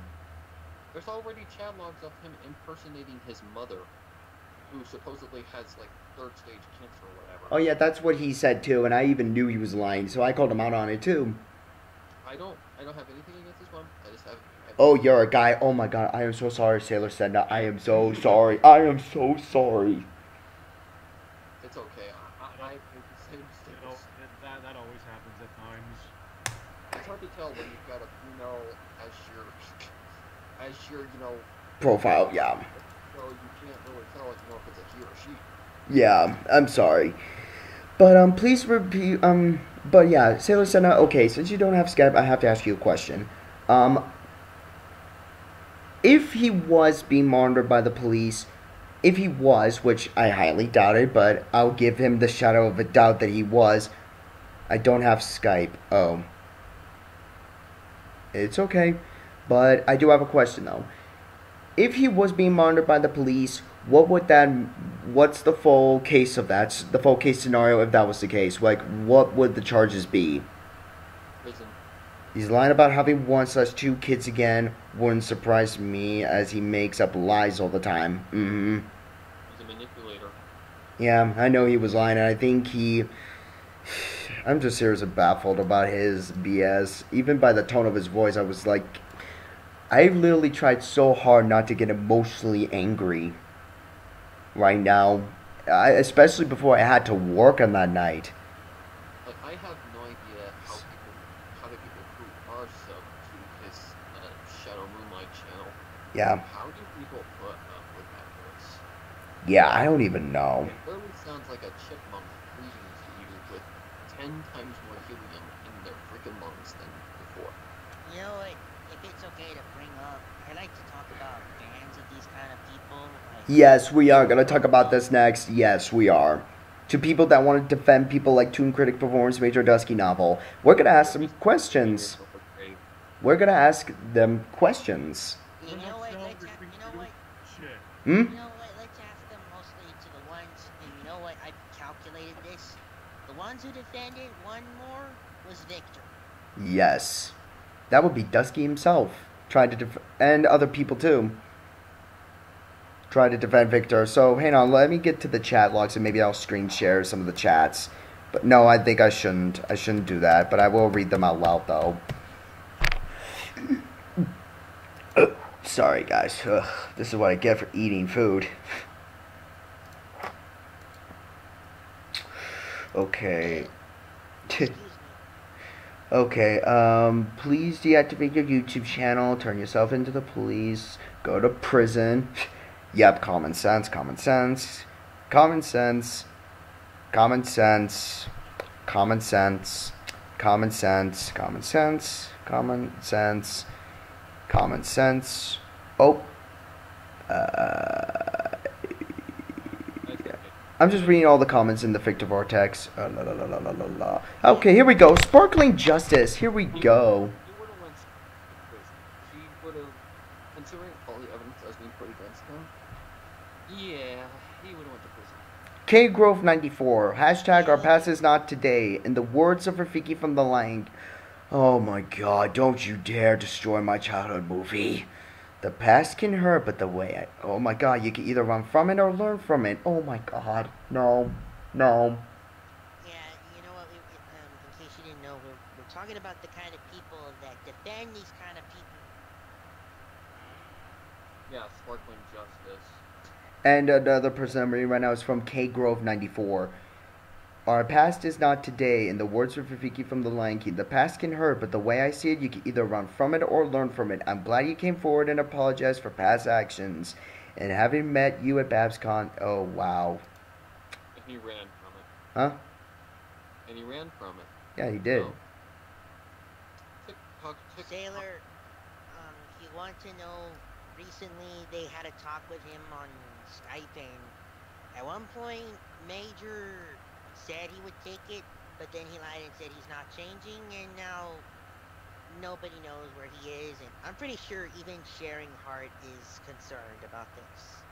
There's already chat logs of him impersonating his mother, who supposedly has, like, 3rd-stage cancer or whatever. Oh, yeah, that's what he said, too, and I even knew he was lying, so I called him out on it, too. I don't have anything against his mom. I just have... Oh, you're a guy. Oh, my God. I am so sorry, Sailor Sedna. I am so sorry. I am so sorry. It's okay. I make the same mistakes. That always happens at times. It's hard to tell when you've got a female as your, Profile, yeah. So you can't really tell, if it's a he or she. Yeah, I'm sorry. But, please repeat, but yeah, Sailor Sedna, okay, since you don't have Skype, I have to ask you a question. If he was being monitored by the police, if he was, which I highly doubt it, but I'll give him the shadow of a doubt that he was, I don't have Skype. Oh. It's okay. But I do have a question, though. If he was being monitored by the police, what's the full case of that? The full case scenario if that was the case? Like, what would the charges be? Prison. He's lying about having 1/2 kids again. Wouldn't surprise me, as he makes up lies all the time. He's a manipulator. Yeah, I know he was lying, and I think I'm just seriously baffled about his BS. Even by the tone of his voice, I was like... I literally tried so hard not to get emotionally angry right now. Especially before I had to work on that night. Like, I have no idea how the people who are sub to his Shadow Moonlight channel. Yeah. How do people put up with that voice? Yeah, I don't even know. It literally sounds like a chipmunk breathing to you with 10 times more helium in their freaking lungs than before. You know what? If it's okay to bring up, I like to talk about fans of these kind of people. Like, Yes, we are going to talk about this next. Yes, we are. To people that want to defend people like Toon Critic Performance Major Dusky Novel, we're going to ask them questions. We're going to ask them questions. you know what? Let's ask them mostly to the ones, and you know what? I calculated this. The ones who defended, one more was Victor. Yes. That would be Dusky himself. Trying to and other people too. Try to defend Victor. So, hang on, let me get to the chat logs and maybe I'll screen share some of the chats. But no, I think I shouldn't. I shouldn't do that, but I will read them out loud though. Sorry guys. Ugh, this is what I get for eating food. Okay. Excuse me. Okay, please deactivate your YouTube channel, turn yourself into the police, go to prison. Yep, common sense, common sense, common sense, common sense, common sense, common sense, common sense, common sense, common sense. Oh, I'm just reading all the comments in the Victor Vortex. Okay, here we go. Sparkling Justice. Here we go. He would have went to prison. He would have, considering all the evidence that's being put against him, yeah, he would have went to prison. K Grove 94. Hashtag our past is not today. In the words of Rafiki from The Lion. Oh my god, don't you dare destroy my childhood movie. The past can hurt, but the way oh my god, you can either run from it or learn from it. Oh my god. No. No. Yeah, you know what? talking about the kind of people that defend these kind of people. Yeah, sparkling justice. And the other person I'm reading right now is from K Grove 94. Our past is not today. In the words of Rafiki from The Lion King, the past can hurt, but the way I see it, you can either run from it or learn from it. I'm glad you came forward and apologized for past actions. And having met you at BabsCon, oh wow. And he ran from it. Huh? And he ran from it. Yeah, he did. So, tick-tock, tick-tock. Sailor, if you want to know, recently they had a talk with him on Skype, and at one point, Major said he would take it, but then he lied and said he's not changing, and now nobody knows where he is, and I'm pretty sure even Sharing Heart is concerned about this.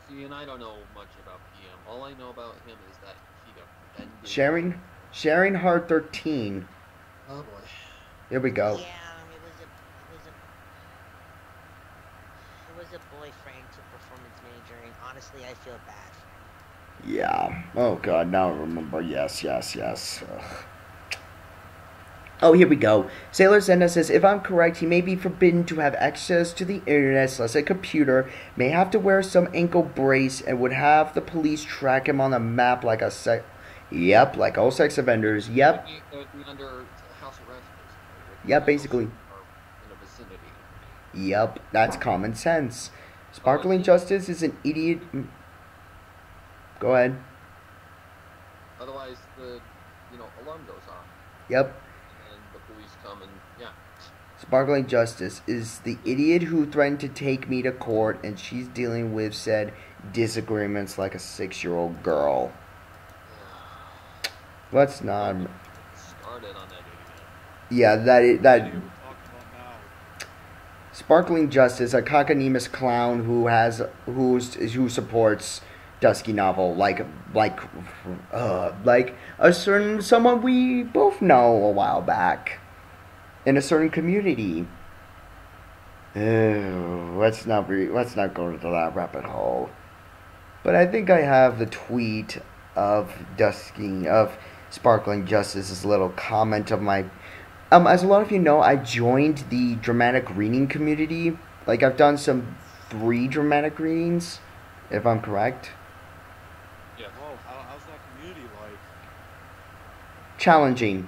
See, and I don't know much about PM. All I know about him is that he defended... Sharing Heart 13. Oh boy. Here we go. Yeah, it was a boyfriend to Performance Major, and honestly, I feel bad. Yeah. Oh god, now I remember. Yes. Ugh. Oh, here we go. Sailor Zenda says, if I'm correct, he may be forbidden to have access to the internet, plus a computer, may have to wear some ankle brace, and would have the police track him on a map like a Yep, like all sex offenders. Yep. It would be under house arrest, basically. Yep, basically. In a vicinity. Yep, that's common sense. Sparkling Justice is an idiot. Go ahead. Otherwise, the alarm goes off. Yep. And the police come and, yeah. Sparkling Justice is the idiot who threatened to take me to court, and she's dealing with said disagreements like a 6-year-old girl. Let's not. Started on that idiot. Yeah, that. Sparkling Justice, a cockanemus clown who supports Dusky Novel, like a certain someone we both know a while back in a certain community. Ew, let's not go to that rabbit hole. But I think I have the tweet of Sparkling Justice's little comment of my. As a lot of you know, I joined the dramatic reading community. Like, I've done 3 dramatic readings, if I'm correct. Yeah. Whoa, how's that community like? Challenging.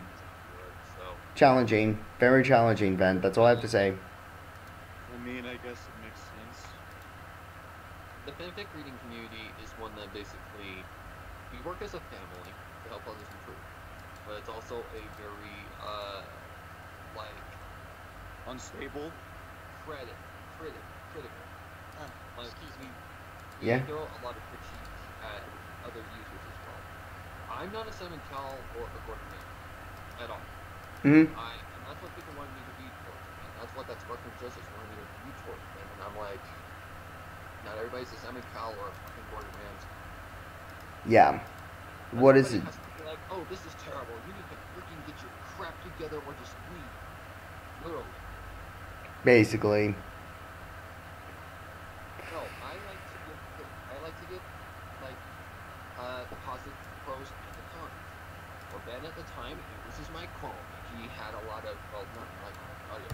So, Challenging. Very challenging, Ben. That's all I have to say. I mean, I guess it makes sense. the fanfic reading community is one that basically, we work as a family to help others improve. But it's also a very, unstable? Critical. Excuse me. We Yeah. throw a lot of critique at other users as well. I'm not a Simon Cowell or a Gordon Ramsay at all. Mm-hmm. And that's what people wanted me to be towards, and that's what that Sparkling Justice wanted me to be towards, and I'm like, not everybody's a Simon Cowell or a fucking Gordon Ramsay. Yeah. What is it? Has to be like, oh, this is terrible. You need to freaking get your crap together or just leave. Literally. Basically. No, I like to give the positive pros and the cons. For Ben at the time, this is my quote. He had a lot of, well, not like audio,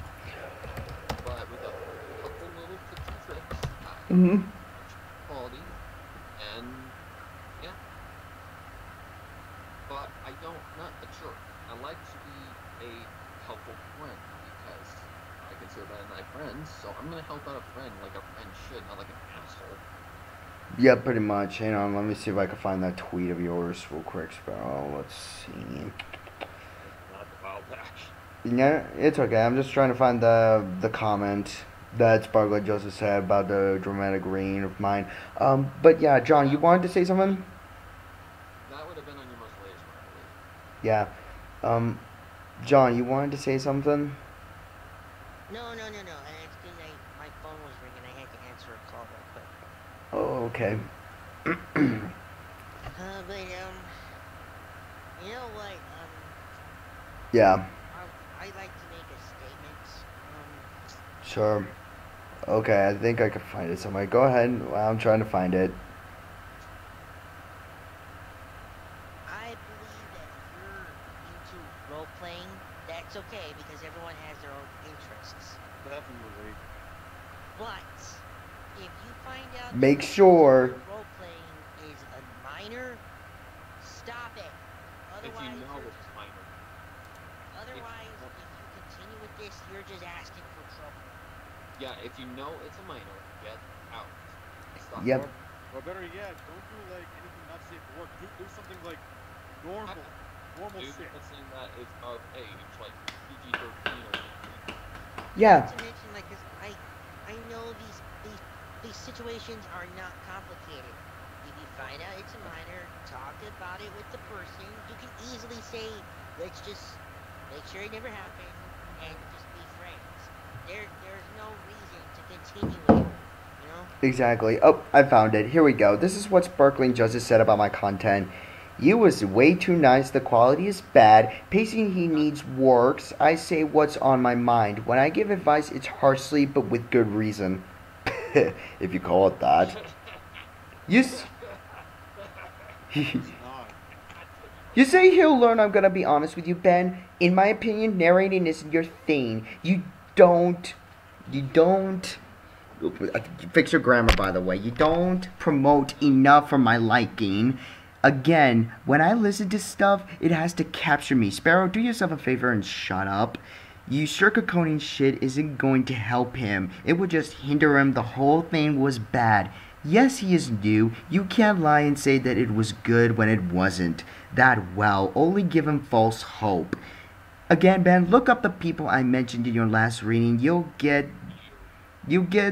but with a couple little tips and tricks, Mm-hmm. quality, and yeah. But I don't, not a jerk. I like to be a helpful friend because I consider Ben my friend, so I'm gonna help out a friend like a friend should, not like an asshole. Yeah, pretty much. Hang on, let me see if I can find that tweet of yours real quick, Sparrow. Let's see. Not about that. Yeah, it's okay. I'm just trying to find the comment that Sparkling Joseph said about the dramatic reading of mine. But yeah, John, you wanted to say something? That would have been on your most latest one, I believe. Yeah. John, you wanted to say something? No. It's because my phone was ringing. I had to answer a call real quick. Oh, okay. But you know what? Yeah, I'd like to make a statement. sure. Okay, I think I can find it somewhere. Go ahead. I'm trying to find it. I believe that if you're into role playing, that's make sure. Role playing is a minor. Stop it. If you Otherwise, know you're it's just, minor. otherwise, if you continue with this, you're just asking for trouble. Yeah, if you know it's a minor, get out. Stop. Yep. Or better yet, don't do like anything not safe for work. Do something like normal Do shit. something that is of age, like PG-13 or Yeah. Not to mention, like, 'cause I know these situations are not complicated. If you find out it's a minor, talk about it with the person. You can easily say, let's just make sure it never happened and just be friends. There's no reason to continue it, you know? Exactly. Oh, I found it. Here we go. This is what Sparkling Justice said about my content. You was way too nice. The quality is bad. Pacing he needs works. I say what's on my mind. When I give advice, it's harshly, but with good reason. If you call it that. You, It's not. you say he'll learn. I'm gonna be honest with you, Ben. In my opinion, narrating isn't your thing. You don't. Fix your grammar, by the way. You don't promote enough for my liking. Again, when I listen to stuff, it has to capture me. Sparrow, do yourself a favor and shut up. You sugarcoating shit isn't going to help him. It would just hinder him. The whole thing was bad. Yes, he is new. You can't lie and say that it was good when it wasn't. That well, only give him false hope. Again, Ben, look up the people I mentioned in your last reading. You get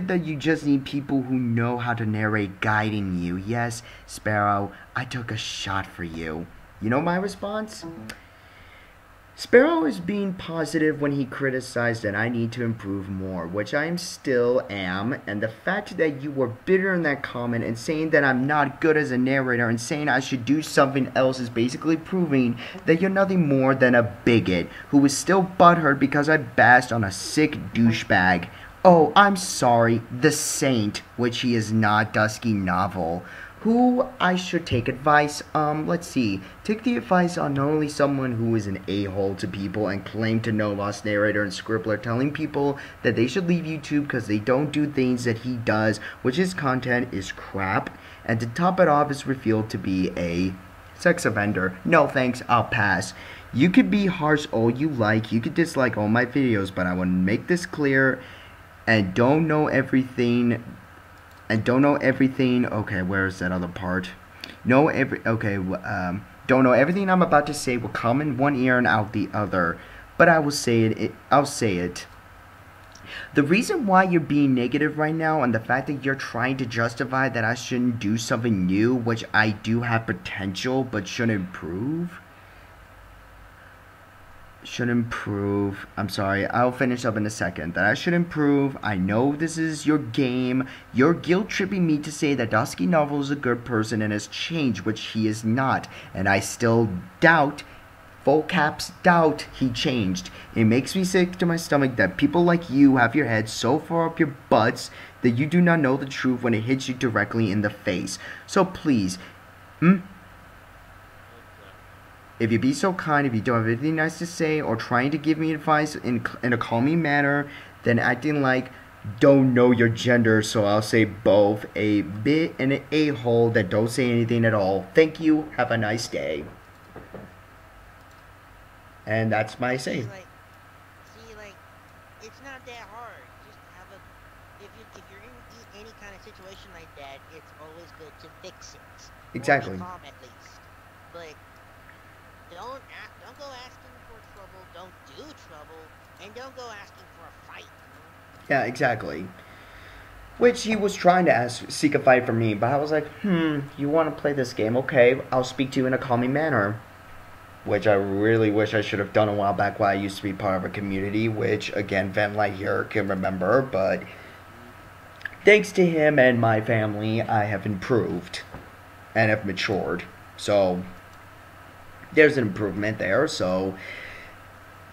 that you just need people who know how to narrate guiding you. Yes, Sparrow, I took a shot for you. You know my response? Sparrow is being positive when he criticized that I need to improve more, which I still am, and the fact that you were bitter in that comment and saying that I'm not good as a narrator and saying I should do something else is basically proving that you're nothing more than a bigot who is still butthurt because I bashed on a sick douchebag. Oh, I'm sorry, the Saint, which he is not, Dusky Novel. Who I should take advice, let's see. Take the advice on not only someone who is an a-hole to people and claim to know Lost Narrator and Scribbler, telling people that they should leave YouTube because they don't do things that he does, which his content is crap, and to top it off is revealed to be a sex offender. No thanks, I'll pass. You could be harsh all you like, you could dislike all my videos, but I want to make this clear, and don't know everything. Okay, where's that other part? Don't know everything I'm about to say will come in one ear and out the other. But I will say it. I'll say it. The reason why you're being negative right now and the fact that you're trying to justify that I shouldn't do something new, which I do have potential but should improve. I'm sorry, I'll finish up in a second. That I should improve. I know this is your game. You're guilt-tripping me to say that Dusky Novel is a good person and has changed, which he is not. And I still doubt, full caps doubt, he changed. It makes me sick to my stomach that people like you have your heads so far up your butts that you do not know the truth when it hits you directly in the face. So please, if you be so kind, if you don't have anything nice to say, or trying to give me advice in a calming manner, then acting like don't know your gender, so I'll say both, a bit and an a-hole that don't say anything at all. Thank you, have a nice day. And that's my say. See, it's not that hard. Just have a, if you're in any kind of situation like that, it's always good to fix it. Exactly. Or be calm at least. But don't go asking for trouble, don't do trouble, and don't go asking for a fight. Yeah, exactly. Which he was trying to seek a fight from me, but I was like, you want to play this game? Okay, I'll speak to you in a calming manner. Which I really wish I should have done a while back while I used to be part of a community, which, again, Van Light here can remember, but thanks to him and my family, I have improved and have matured. So there's an improvement there. So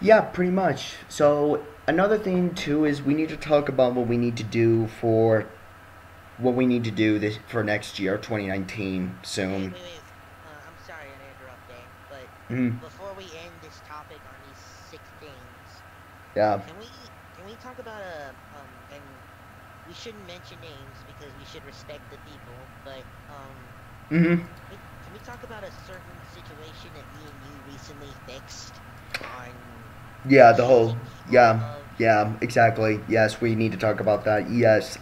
yeah, pretty much. So another thing too is we need to talk about what we need to do for for next year, 2019, soon. Wait. I'm sorry to interrupt there, but before we end this topic on these 6 things, Yeah. can we talk about and we shouldn't mention names because we should respect the people. But Mm-hmm. can we talk about a certain situation that me and you recently fixed on Yeah, the whole. choosing people Yeah, above? yeah, exactly. Yes, we need to talk about that. Yes.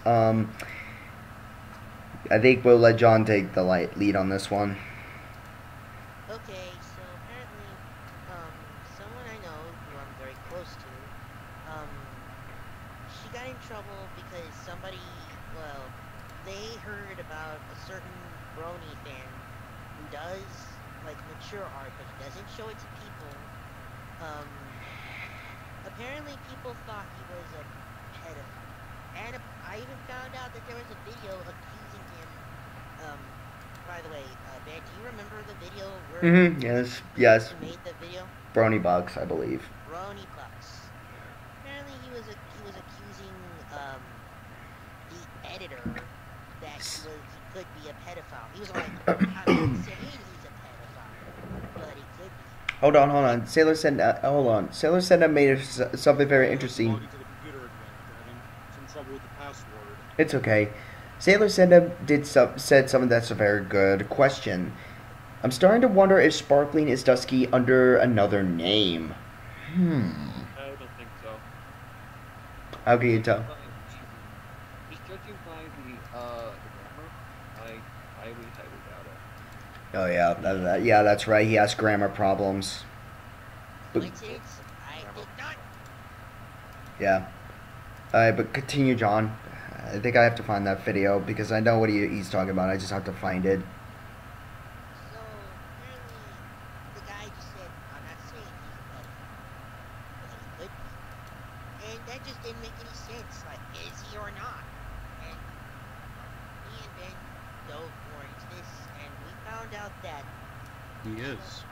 I think we'll let John take the lead on this one. Okay, so apparently, someone I know who I'm very close to, um, she got in trouble because somebody, well, they heard about a certain Brony fan who does, like, mature art, but he doesn't show it to people. Um, apparently people thought he was a pedophile. And I even found out that there was a video accusing him, by the way, Ben, do you remember the video where Mm-hmm. Yes. Yes. who made the video? Brony Bucks, I believe. Brony Bucks. Apparently he was accusing the editor that he could be a pedophile. He was like, I'm not saying he's a pedophile, but he could be. Hold on. Sailor Senna, hold on. Sailor Senna made something very interesting. Logging to the computer again after having some trouble with the password. It's okay. Sailor Senna said something that's a very good question. I'm starting to wonder if Sparkling is Dusky under another name. I don't think so. How can you tell? Just judging by the grammar, I highly doubt it. Oh yeah, yeah, that's right. He has grammar problems. But, Coincidence? I did not. yeah. Alright, but continue, John. I think I have to find that video because I know what he's talking about. I just have to find it. So apparently the guy just said, I'm not saying he's a pedophile, but he could be. And that just didn't make any sense. Like, is he or not? And me and Ben dove more into this, and we found out that He is.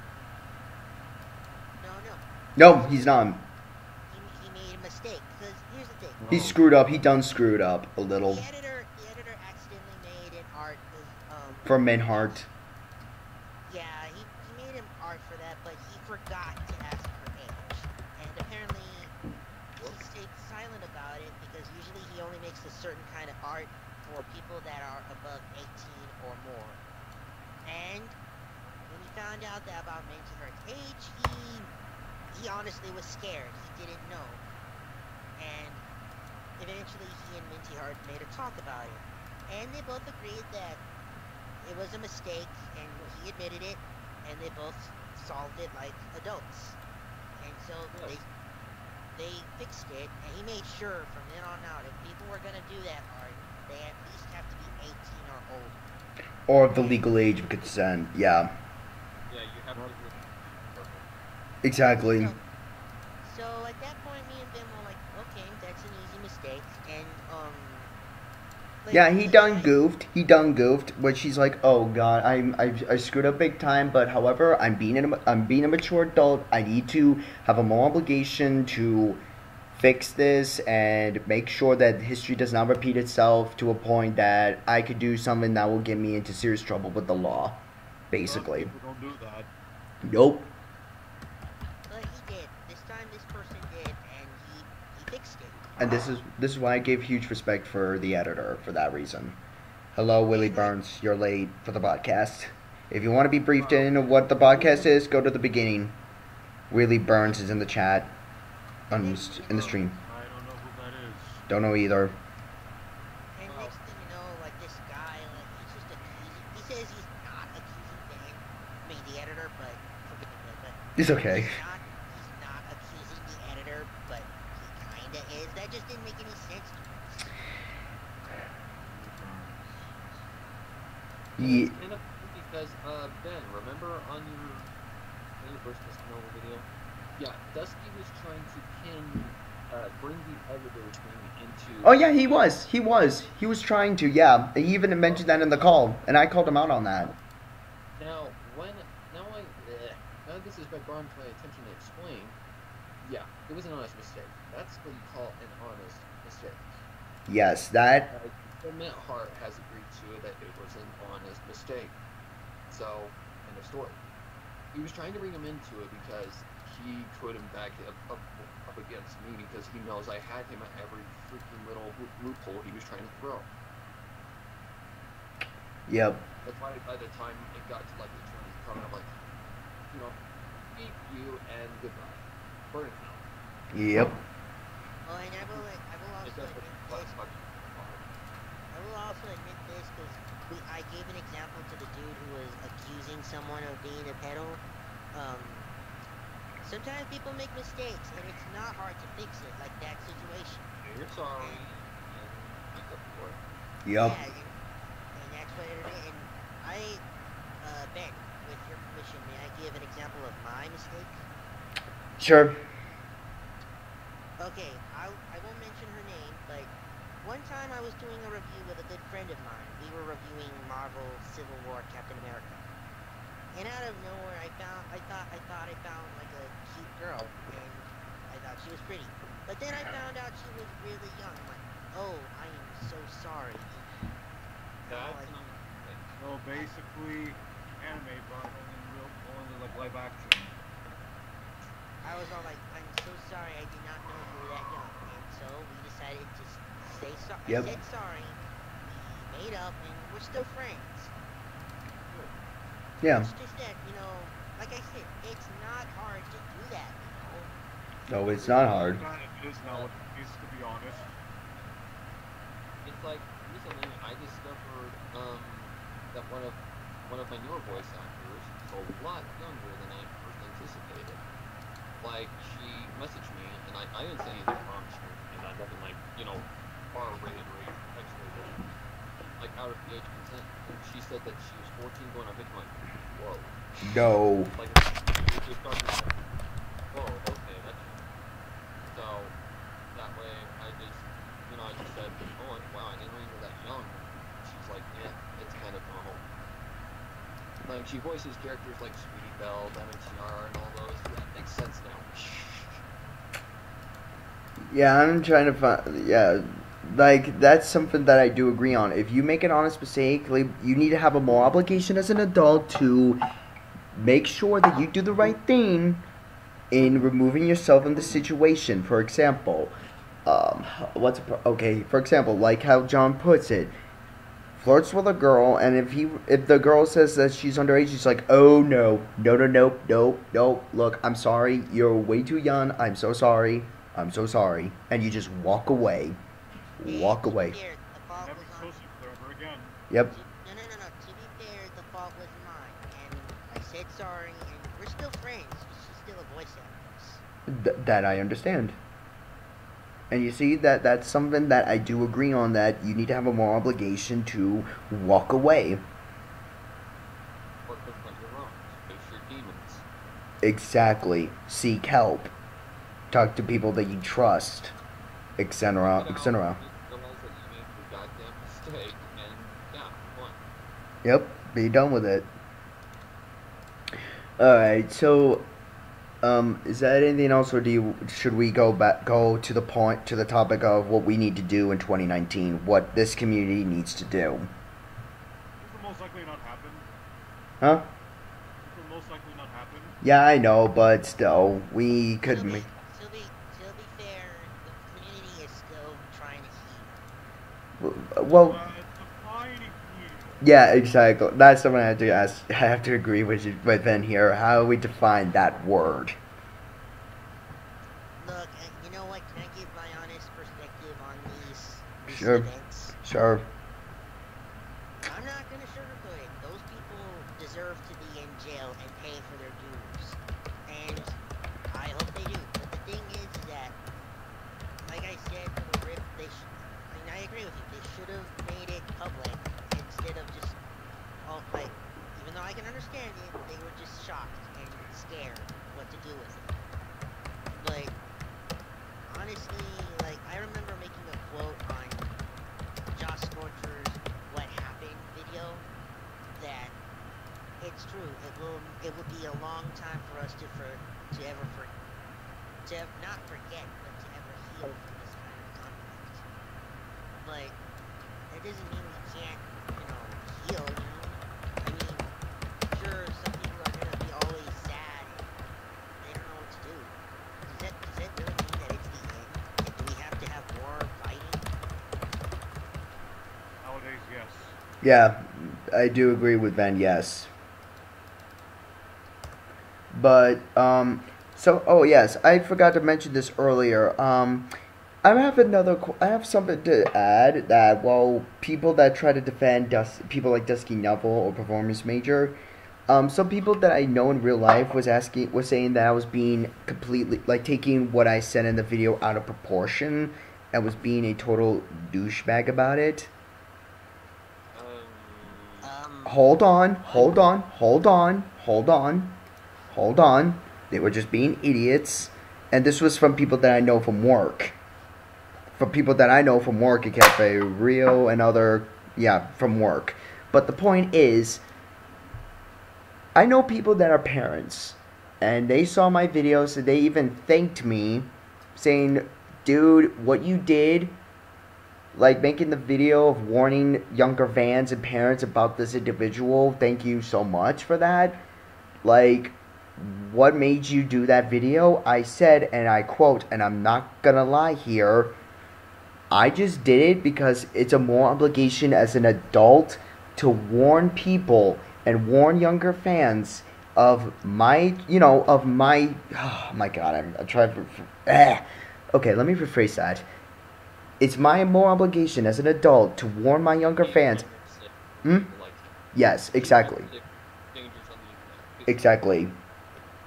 no, No, he's not. he made a mistake. Because here's the thing. He screwed up. He done screwed up a little. The editor accidentally made an art For Minhart. Yeah, he made him art for that, but he forgot to ask her age. And apparently he stayed silent about it because usually he only makes a certain kind of art for people that are above 18 or more. And when he found out that about Minty Heart's age, he honestly was scared. He didn't know. And eventually he and Minty Heart made a talk about it. And they both agreed that it was a mistake, and he admitted it, and they both solved it like adults. And so they fixed it, and he made sure from then on out, if people were gonna do that art, they at least have to be 18 or older. Or of the legal age of consent. Yeah. Yeah, you have to. Exactly. So at that point, me and Ben were like, okay, that's an easy mistake, and but Yeah, he the done guy- goofed. He done goofed. But she's like, oh god, I screwed up big time. But however, I'm being a mature adult. I need to have a moral obligation to fix this and make sure that history does not repeat itself to a point that I could do something that will get me into serious trouble with the law. Basically. People don't do that. Nope. But he did. This time, this person did, and he fixed it. And this is why I gave huge respect for the editor for that reason. Hello, Willie Burns. You're late for the podcast. If you want to be briefed in of what the podcast is, go to the beginning. Willie Burns is in the chat, in the stream. I don't know who that is. Don't know either. And next thing you know, like this guy, like he's just accusing. He says he's not accusing Ben, I mean the editor, but forgive me, but It's okay. he's not accusing the editor, but he kinda is. That just didn't make any sense to me. Yeah. Kind of because Ben, remember on your first testimonial video? Yeah, Dusky was trying to bring the editor thing into. Oh yeah, he was trying to. Yeah, he even mentioned that in the call, and I called him out on that. Now this has been brought to my attention to explain. Yeah, it was an honest mistake. That's what you call an honest mistake. Yes, that. Matt Hart has agreed to it that it was an honest mistake. So, end of story. He was trying to bring him into it because he couldn't back it up against me because he knows I had him at every freaking little loophole he was trying to throw. Yep. That's why by the time it got to like the 20th card, I'm like, you know, beat you and goodbye. Burn it now. Yep. Oh, and I will also admit this. I will also admit this because I gave an example to the dude who was accusing someone of being a pedo. Sometimes people make mistakes, and it's not hard to fix it, like that situation. You're sorry, and make up for it. Yep. Yeah, and that's what it is. And Ben, with your permission, may I give an example of my mistake? Sure. Okay, I won't mention her name, but one time I was doing a review with a good friend of mine. We were reviewing Marvel Civil War Captain America. And out of nowhere, I thought I found like a cute girl, and I thought she was pretty. But then I found out she was really young. I'm like, oh, I am so sorry. That's like, not okay. So basically, anime, but only like live action. I was all like, I'm so sorry, I did not know you were that young. And so we decided to say sorry. Yep. I said sorry. We made up, and we're still friends. Yeah. It's just that, you know, like I said, it's not hard to do that, you know. No, it's not hard. It is not what it is, to be honest. It's like recently I discovered that one of my newer voice actors is a lot younger than I first anticipated. Like she messaged me and I didn't say anything wrong, and I nothing like, you know, R-rated or X-rated, like out of the age of consent. And she said that she was 14 going on 15. Like, whoa. No. Like it just started to like, whoa, okay, that's so that way I just, you know, I just said, oh wow, I didn't know you were that young. She's like, yeah, it's kind of normal. Like she voices characters like Sweetie Belle, MTR, and all those. That makes sense now. Yeah, I'm trying to find. Yeah, like that's something that I do agree on. If you make an honest mistake, like, you need to have a more obligation as an adult to make sure that you do the right thing in removing yourself from the situation. For example, okay? For example, like how John puts it, flirts with a girl, and if the girl says that she's underage, she's like, oh no, look, I'm sorry, you're way too young, I'm so sorry, and you just walk away. Walk away. Fair, the fault Never was supposed to flirt her again. Yep. No. To be fair, the fault was mine, and I said sorry, and we're still friends. She's still a voice actress. That I understand. And you see that's something that I do agree on, that you need to have a more obligation to walk away. Or confront your wrongs, face your demons. Exactly. Seek help. Talk to people that you trust, etc., You know, etc. realize that you made your goddamn mistake, and yeah, move on. Yep. Be done with it. Alright, so is that anything else, or should we go to the topic of what we need to do in 2019, what this community needs to do? This will most likely not happen. Huh? This will most likely not happen. Yeah, I know, but still, we could make. To be fair, the community is still trying to heal. Well, It's a tiny community. yeah, exactly. That's something I have to ask. I have to agree with Ben here. How do we define that word? Look, you know what? Can I give my honest perspective on these Sure. events? Sure. I'm not gonna sugarcoat it. Those people deserve to be in jail and pay for their dues, and I hope they do. But the thing is that, like I said, for Rip, I agree with you. They should have made it public instead of just, even though I can understand it, they were just shocked and scared what to do with it. But honestly, like, I remember making a quote on Josh Scorcher's "What Happened" video that it's true. It will be a long time for us to not forget, but to ever heal from this kind of conflict. But that doesn't mean we can't, heal. I mean, sure, some people are gonna be always sad. They don't know what to do. Yeah, I do agree with Ben. Yes, but so oh yes, I forgot to mention this earlier. I have something to add that while people that try to defend people like Dusky Neville or Performance Major, some people that I know in real life was saying that I was being completely like taking what I said in the video out of proportion and was being a total douchebag about it. Hold on, hold on, hold on, hold on, hold on. They were just being idiots, and this was from people that I know from work. From people that I know from work at Cafe Rio and other, yeah, from work. But the point is, I know people that are parents, and they saw my videos, and they even thanked me, saying, dude, what you did, like making the video of warning younger fans and parents about this individual, thank you so much for that. Like, what made you do that video? I said, and I quote, and I'm not gonna lie here, I just did it because it's a moral obligation as an adult to warn people and warn younger fans of my, oh my god, I'm trying to, okay, let me rephrase that. It's my moral obligation as an adult to warn my younger fans. Yes, exactly. Exactly.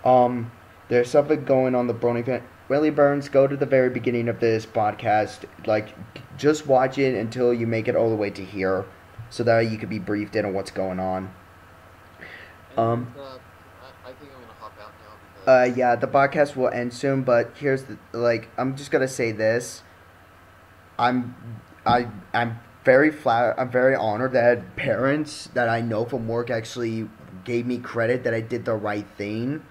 There's something going on the Brony fan. Willie Burns, go to the very beginning of this podcast. Like, just watch it until you make it all the way to here, so that you could be briefed in on what's going on. I think I'm gonna hop out now because... yeah, the podcast will end soon, but here's I'm just gonna say this. I'm very I'm very honored that parents that I know from work actually gave me credit that I did the right thing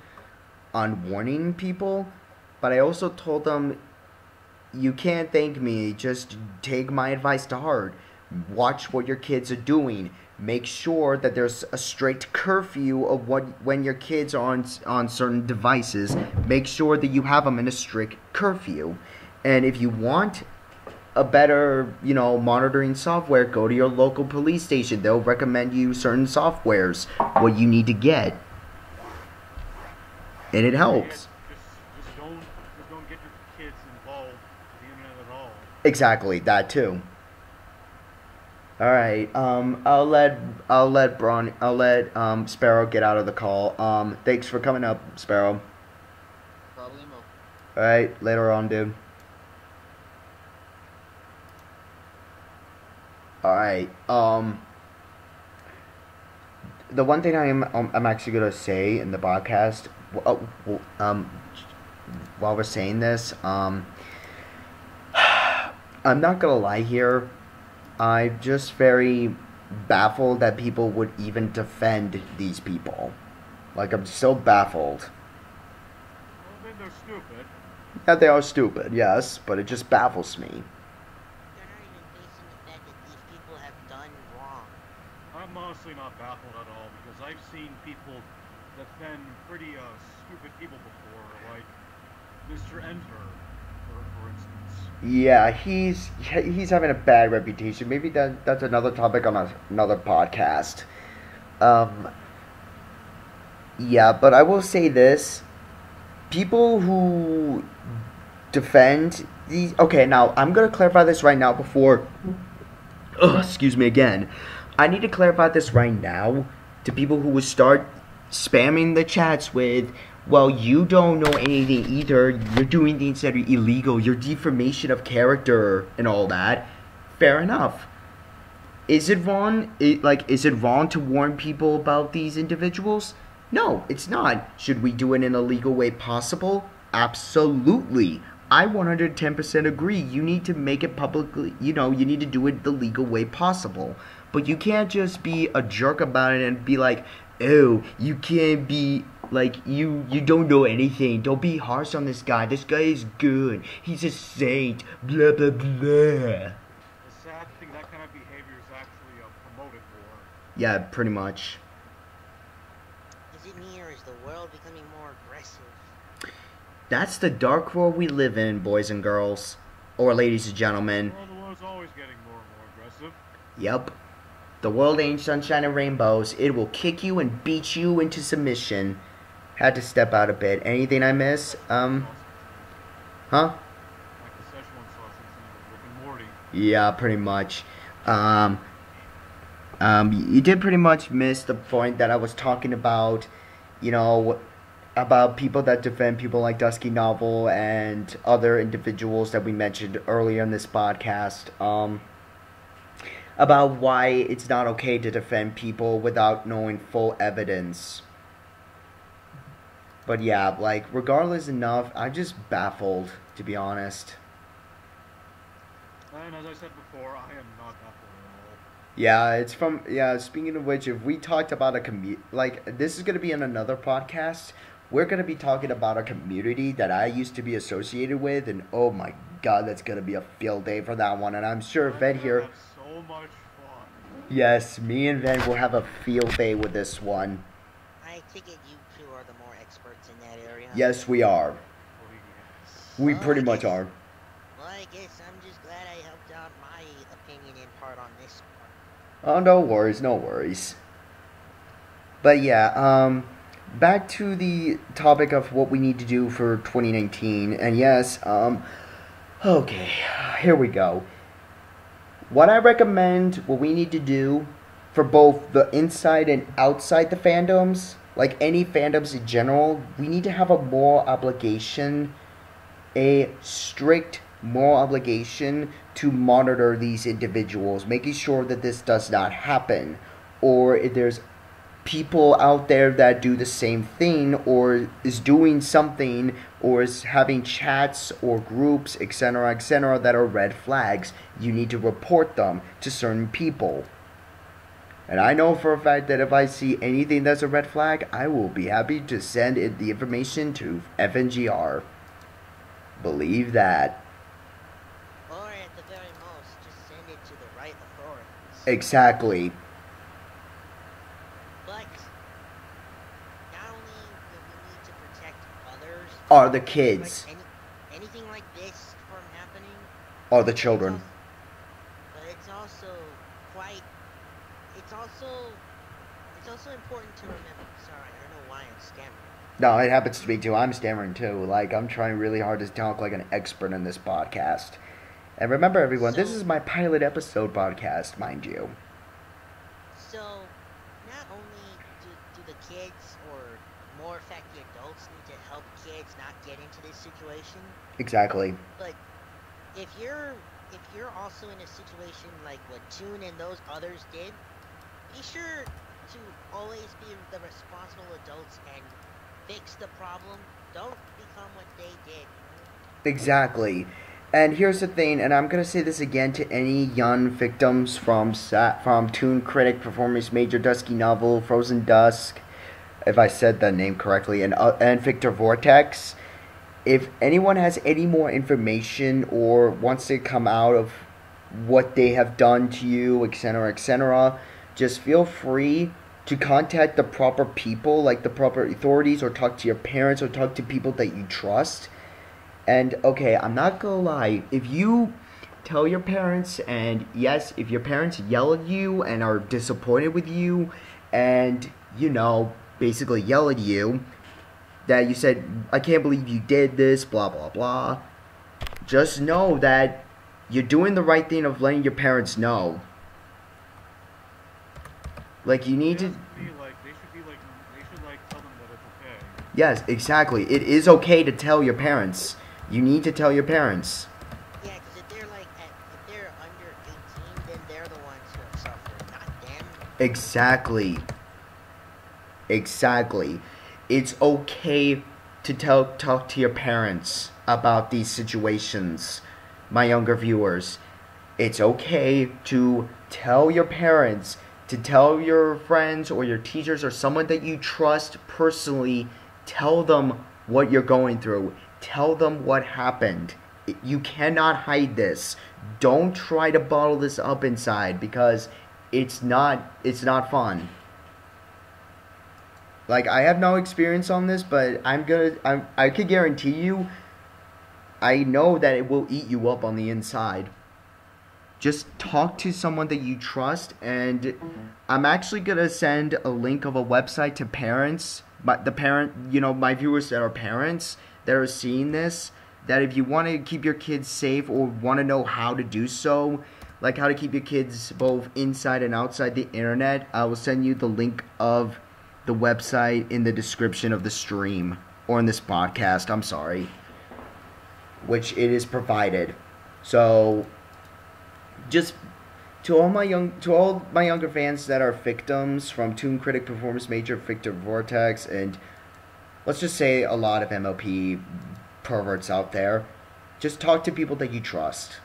on warning people. But I also told them, you can't thank me, just take my advice to heart. Watch what your kids are doing. Make sure that there's a strict curfew of when your kids are on certain devices. Make sure that you have them in a strict curfew. And if you want a better, monitoring software, go to your local police station. They'll recommend you certain softwares, what you need to get. And it helps. Just don't get your kids involved with the internet at all. Exactly, that too. All right. I'll let Sparrow get out of the call. Thanks for coming up, Sparrow. Problemo. All right, later on, dude. All right. The one thing I'm actually gonna say in the podcast, while we're saying this, I'm not gonna lie here. I'm just very baffled that people would even defend these people. Like, I'm so baffled. Well, then they're stupid. Yeah, they are stupid, yes, but it just baffles me. They're not even facing the fact that these people have done wrong. I'm honestly not baffled at all because I've seen people defend pretty stupid people before, like Mr. Enter, for instance. Yeah, he's having a bad reputation. Maybe that's another topic on another podcast. Yeah, but I will say this. People who defend these... Okay, now, I'm going to clarify this right now before... excuse me again. I need to clarify this right now to people who would start spamming the chats with... Well, you don't know anything either. You're doing things that are illegal. Your defamation of character and all that. Fair enough. Is it wrong? Is it wrong to warn people about these individuals? No, it's not. Should we do it in a legal way possible? Absolutely. I 110% agree. You need to make it publicly, you need to do it the legal way possible. But you can't just be a jerk about it and be like, oh, you can't be... Like, you don't know anything. Don't be harsh on this guy. This guy is good. He's a saint. Blah, blah, blah. The sad thing, that kind of behavior is actually promoted more. Yeah, pretty much. Is it me or is the world becoming more aggressive? That's the dark world we live in, boys and girls. Or ladies and gentlemen. Well, the world's always getting more and more aggressive. Yep. The world ain't sunshine and rainbows. It will kick you and beat you into submission. Had to step out a bit. Anything I miss? Huh? Like the Szechuan sauce in Rick and Morty. Yeah, pretty much. You did pretty much miss the point that I was talking about, you know, about people that defend people like Dusky Novel and other individuals that we mentioned earlier in this podcast. About why it's not okay to defend people without knowing full evidence. But yeah, like, regardless enough, I'm just baffled, to be honest. And as I said before, I am not baffled at all. Yeah, it's from, yeah, speaking of which, if we talked about a like, this is going to be in another podcast. We're going to be talking about a community that I used to be associated with, and oh my god, that's going to be a field day for that one. And I'm sure Ven here... Have so much fun. Yes, me and Ven will have a field day with this one. I take it you two are the more experts in that area. Yes, we are. Oh, yes. We Well, pretty I much guess- are. Well, I guess I'm just glad I helped out my opinion in part on this one. Oh, no worries, no worries. But yeah, back to the topic of what we need to do for 2019. And yes, okay, here we go. What I recommend, what we need to do for both the inside and outside the fandoms, like any fandoms in general, we need to have a moral obligation, a strict moral obligation to monitor these individuals, making sure that this does not happen. Or if there's people out there that do the same thing or is doing something or is having chats or groups, etc., that are red flags, you need to report them to certain people. And I know for a fact that if I see anything that's a red flag, I will be happy to send the information to FNGR. Believe that. Or at the very most, just send it to the right authorities. Exactly. But not only do we need to protect others, Are the kids. like anything like this from happening, Are the children. but it's also quite. It's also important to remember. Sorry, I don't know why I'm stammering. No, it happens to me too. I'm stammering too. Like, I'm trying really hard to talk like an expert in this podcast. And remember, everyone, this So- is my pilot episode podcast, mind you. So, not only do the kids, or more in fact the adults, need to help kids not get into this situation, Exactly. but if you're also in a situation like what Toon and those others did, be sure to always be the responsible adults and fix the problem. Don't become what they did. Exactly. And here's the thing, and I'm going to say this again to any young victims from Toon Critic, Performance Major, Dusky Novel, Frozen Dusk, if I said that name correctly, and Victor Vortex. If anyone has any more information or wants to come out of what they have done to you, etc., just feel free to contact the proper people, like the proper authorities, or talk to your parents, or talk to people that you trust. And, okay, I'm not gonna lie, if you tell your parents, and yes, if your parents yell at you and are disappointed with you, and, you know, basically yell at you, that you said, I can't believe you did this, blah, blah, blah, just know that you're doing the right thing of letting your parents know. Like, you need to... They should tell them that it's okay. Yes, exactly. It is okay to tell your parents. You need to tell your parents. Yeah, because if they're under 18, then they're the ones who have suffered, not them. Exactly. Exactly. It's okay to talk to your parents about these situations, my younger viewers. It's okay to tell your parents, to tell your friends or your teachers or someone that you trust personally, tell them what you're going through. Tell them what happened. You cannot hide this. Don't try to bottle this up inside because it's not fun. Like, I have no experience on this, but I could guarantee you, I know that it will eat you up on the inside. just talk to someone that you trust. And I'm actually gonna send a link of a website to parents, but my viewers that are parents that are seeing this, that if you want to keep your kids safe or want to know how to do so, like how to keep your kids both inside and outside the internet, I will send you the link of the website in the description of the stream, or in this podcast, I'm sorry, which it is provided. So just to all my younger fans that are victims from Toon Critic, Performance Major, Victor, Vortex, and let's just say a lot of MLP perverts out there, just talk to people that you trust.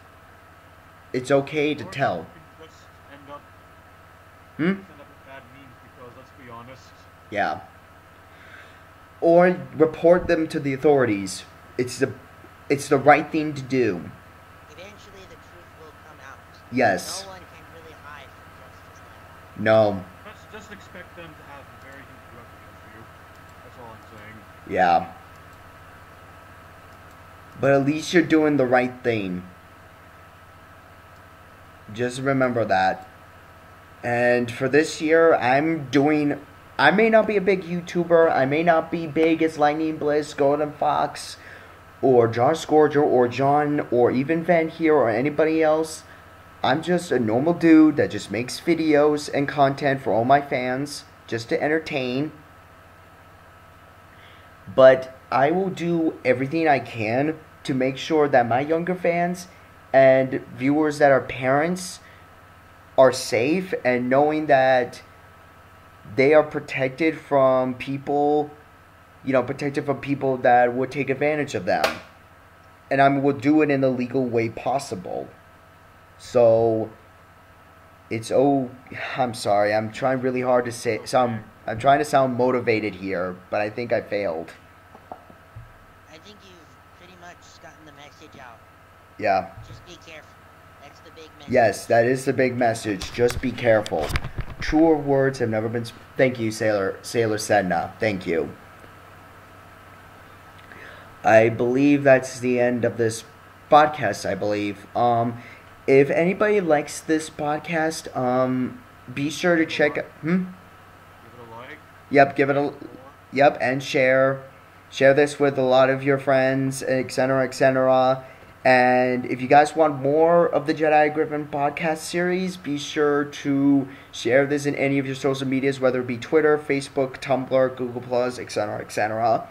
It's okay to tell. Just end up Hmm? with bad memes because, let's be honest, Yeah. Or report them to the authorities. It's the right thing to do. Eventually, the truth will come out. Yes. No one can really hide from justice now. No. just expect them to have very huge weapons against you. That's all I'm saying. Yeah. But at least you're doing the right thing. Just remember that. And for this year, I may not be a big YouTuber. I may not be big as Lightning Bliss, Golden Fox, or Josh Scourger, or John, or even Van here, or anybody else. I'm just a normal dude that just makes videos and content for all my fans, just to entertain. But I will do everything I can to make sure that my younger fans and viewers that are parents are safe, and knowing that they are protected from people, that would take advantage of them. And I will do it in the legal way possible. So, I'm sorry, I'm trying really hard to say, I'm trying to sound motivated here, but I think I failed. I think you've pretty much gotten the message out. Yeah. Just be careful. That's the big message. Yes, that is the big message. Just be careful. Truer words have never been. Thank you, Sailor Sedna. Thank you. I believe that's the end of this podcast. I believe. If anybody likes this podcast, be sure to check. Give it a like. Yep. Give it a. Yep, and share this with a lot of your friends, etc., etc. And if you guys want more of the Jedi Griffon podcast series, be sure to share this in any of your social medias, whether it be Twitter, Facebook, Tumblr, Google+, etc., etc.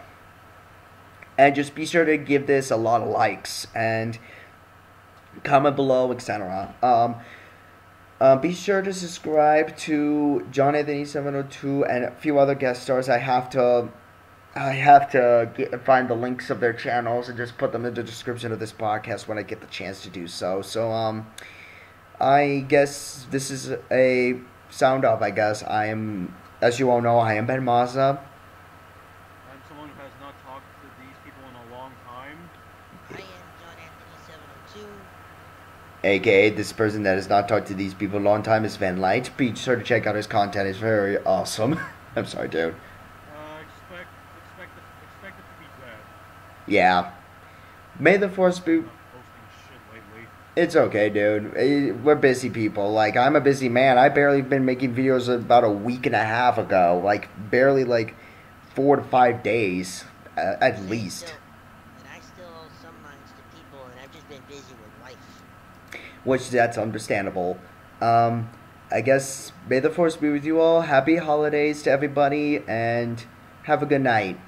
And just be sure to give this a lot of likes and comment below, etc. Be sure to subscribe to John Anthony 702 and a few other guest stars. I have to find the links of their channels and just put them in the description of this podcast when I get the chance to do so. So, I guess this is a sound off, I guess. I am, as you all know, I am Ben Mazza. I'm someone who has not talked to these people in a long time. I am John Anthony 702. AKA, this person that has not talked to these people in a long time is Van Light. Be sure to check out his content. It's very awesome. I'm sorry, dude. Expect it to be dead. Yeah. May the Force be... Not posting shit lately. It's okay, dude. We're busy people. Like, I'm a busy man. I barely been making videos about a week and a half ago. Like, barely, 4 to 5 days, at least. And I still owe some mines to people, and I've just been busy with life. Which, that's understandable. I guess, may the Force be with you all. Happy holidays to everybody, and have a good night.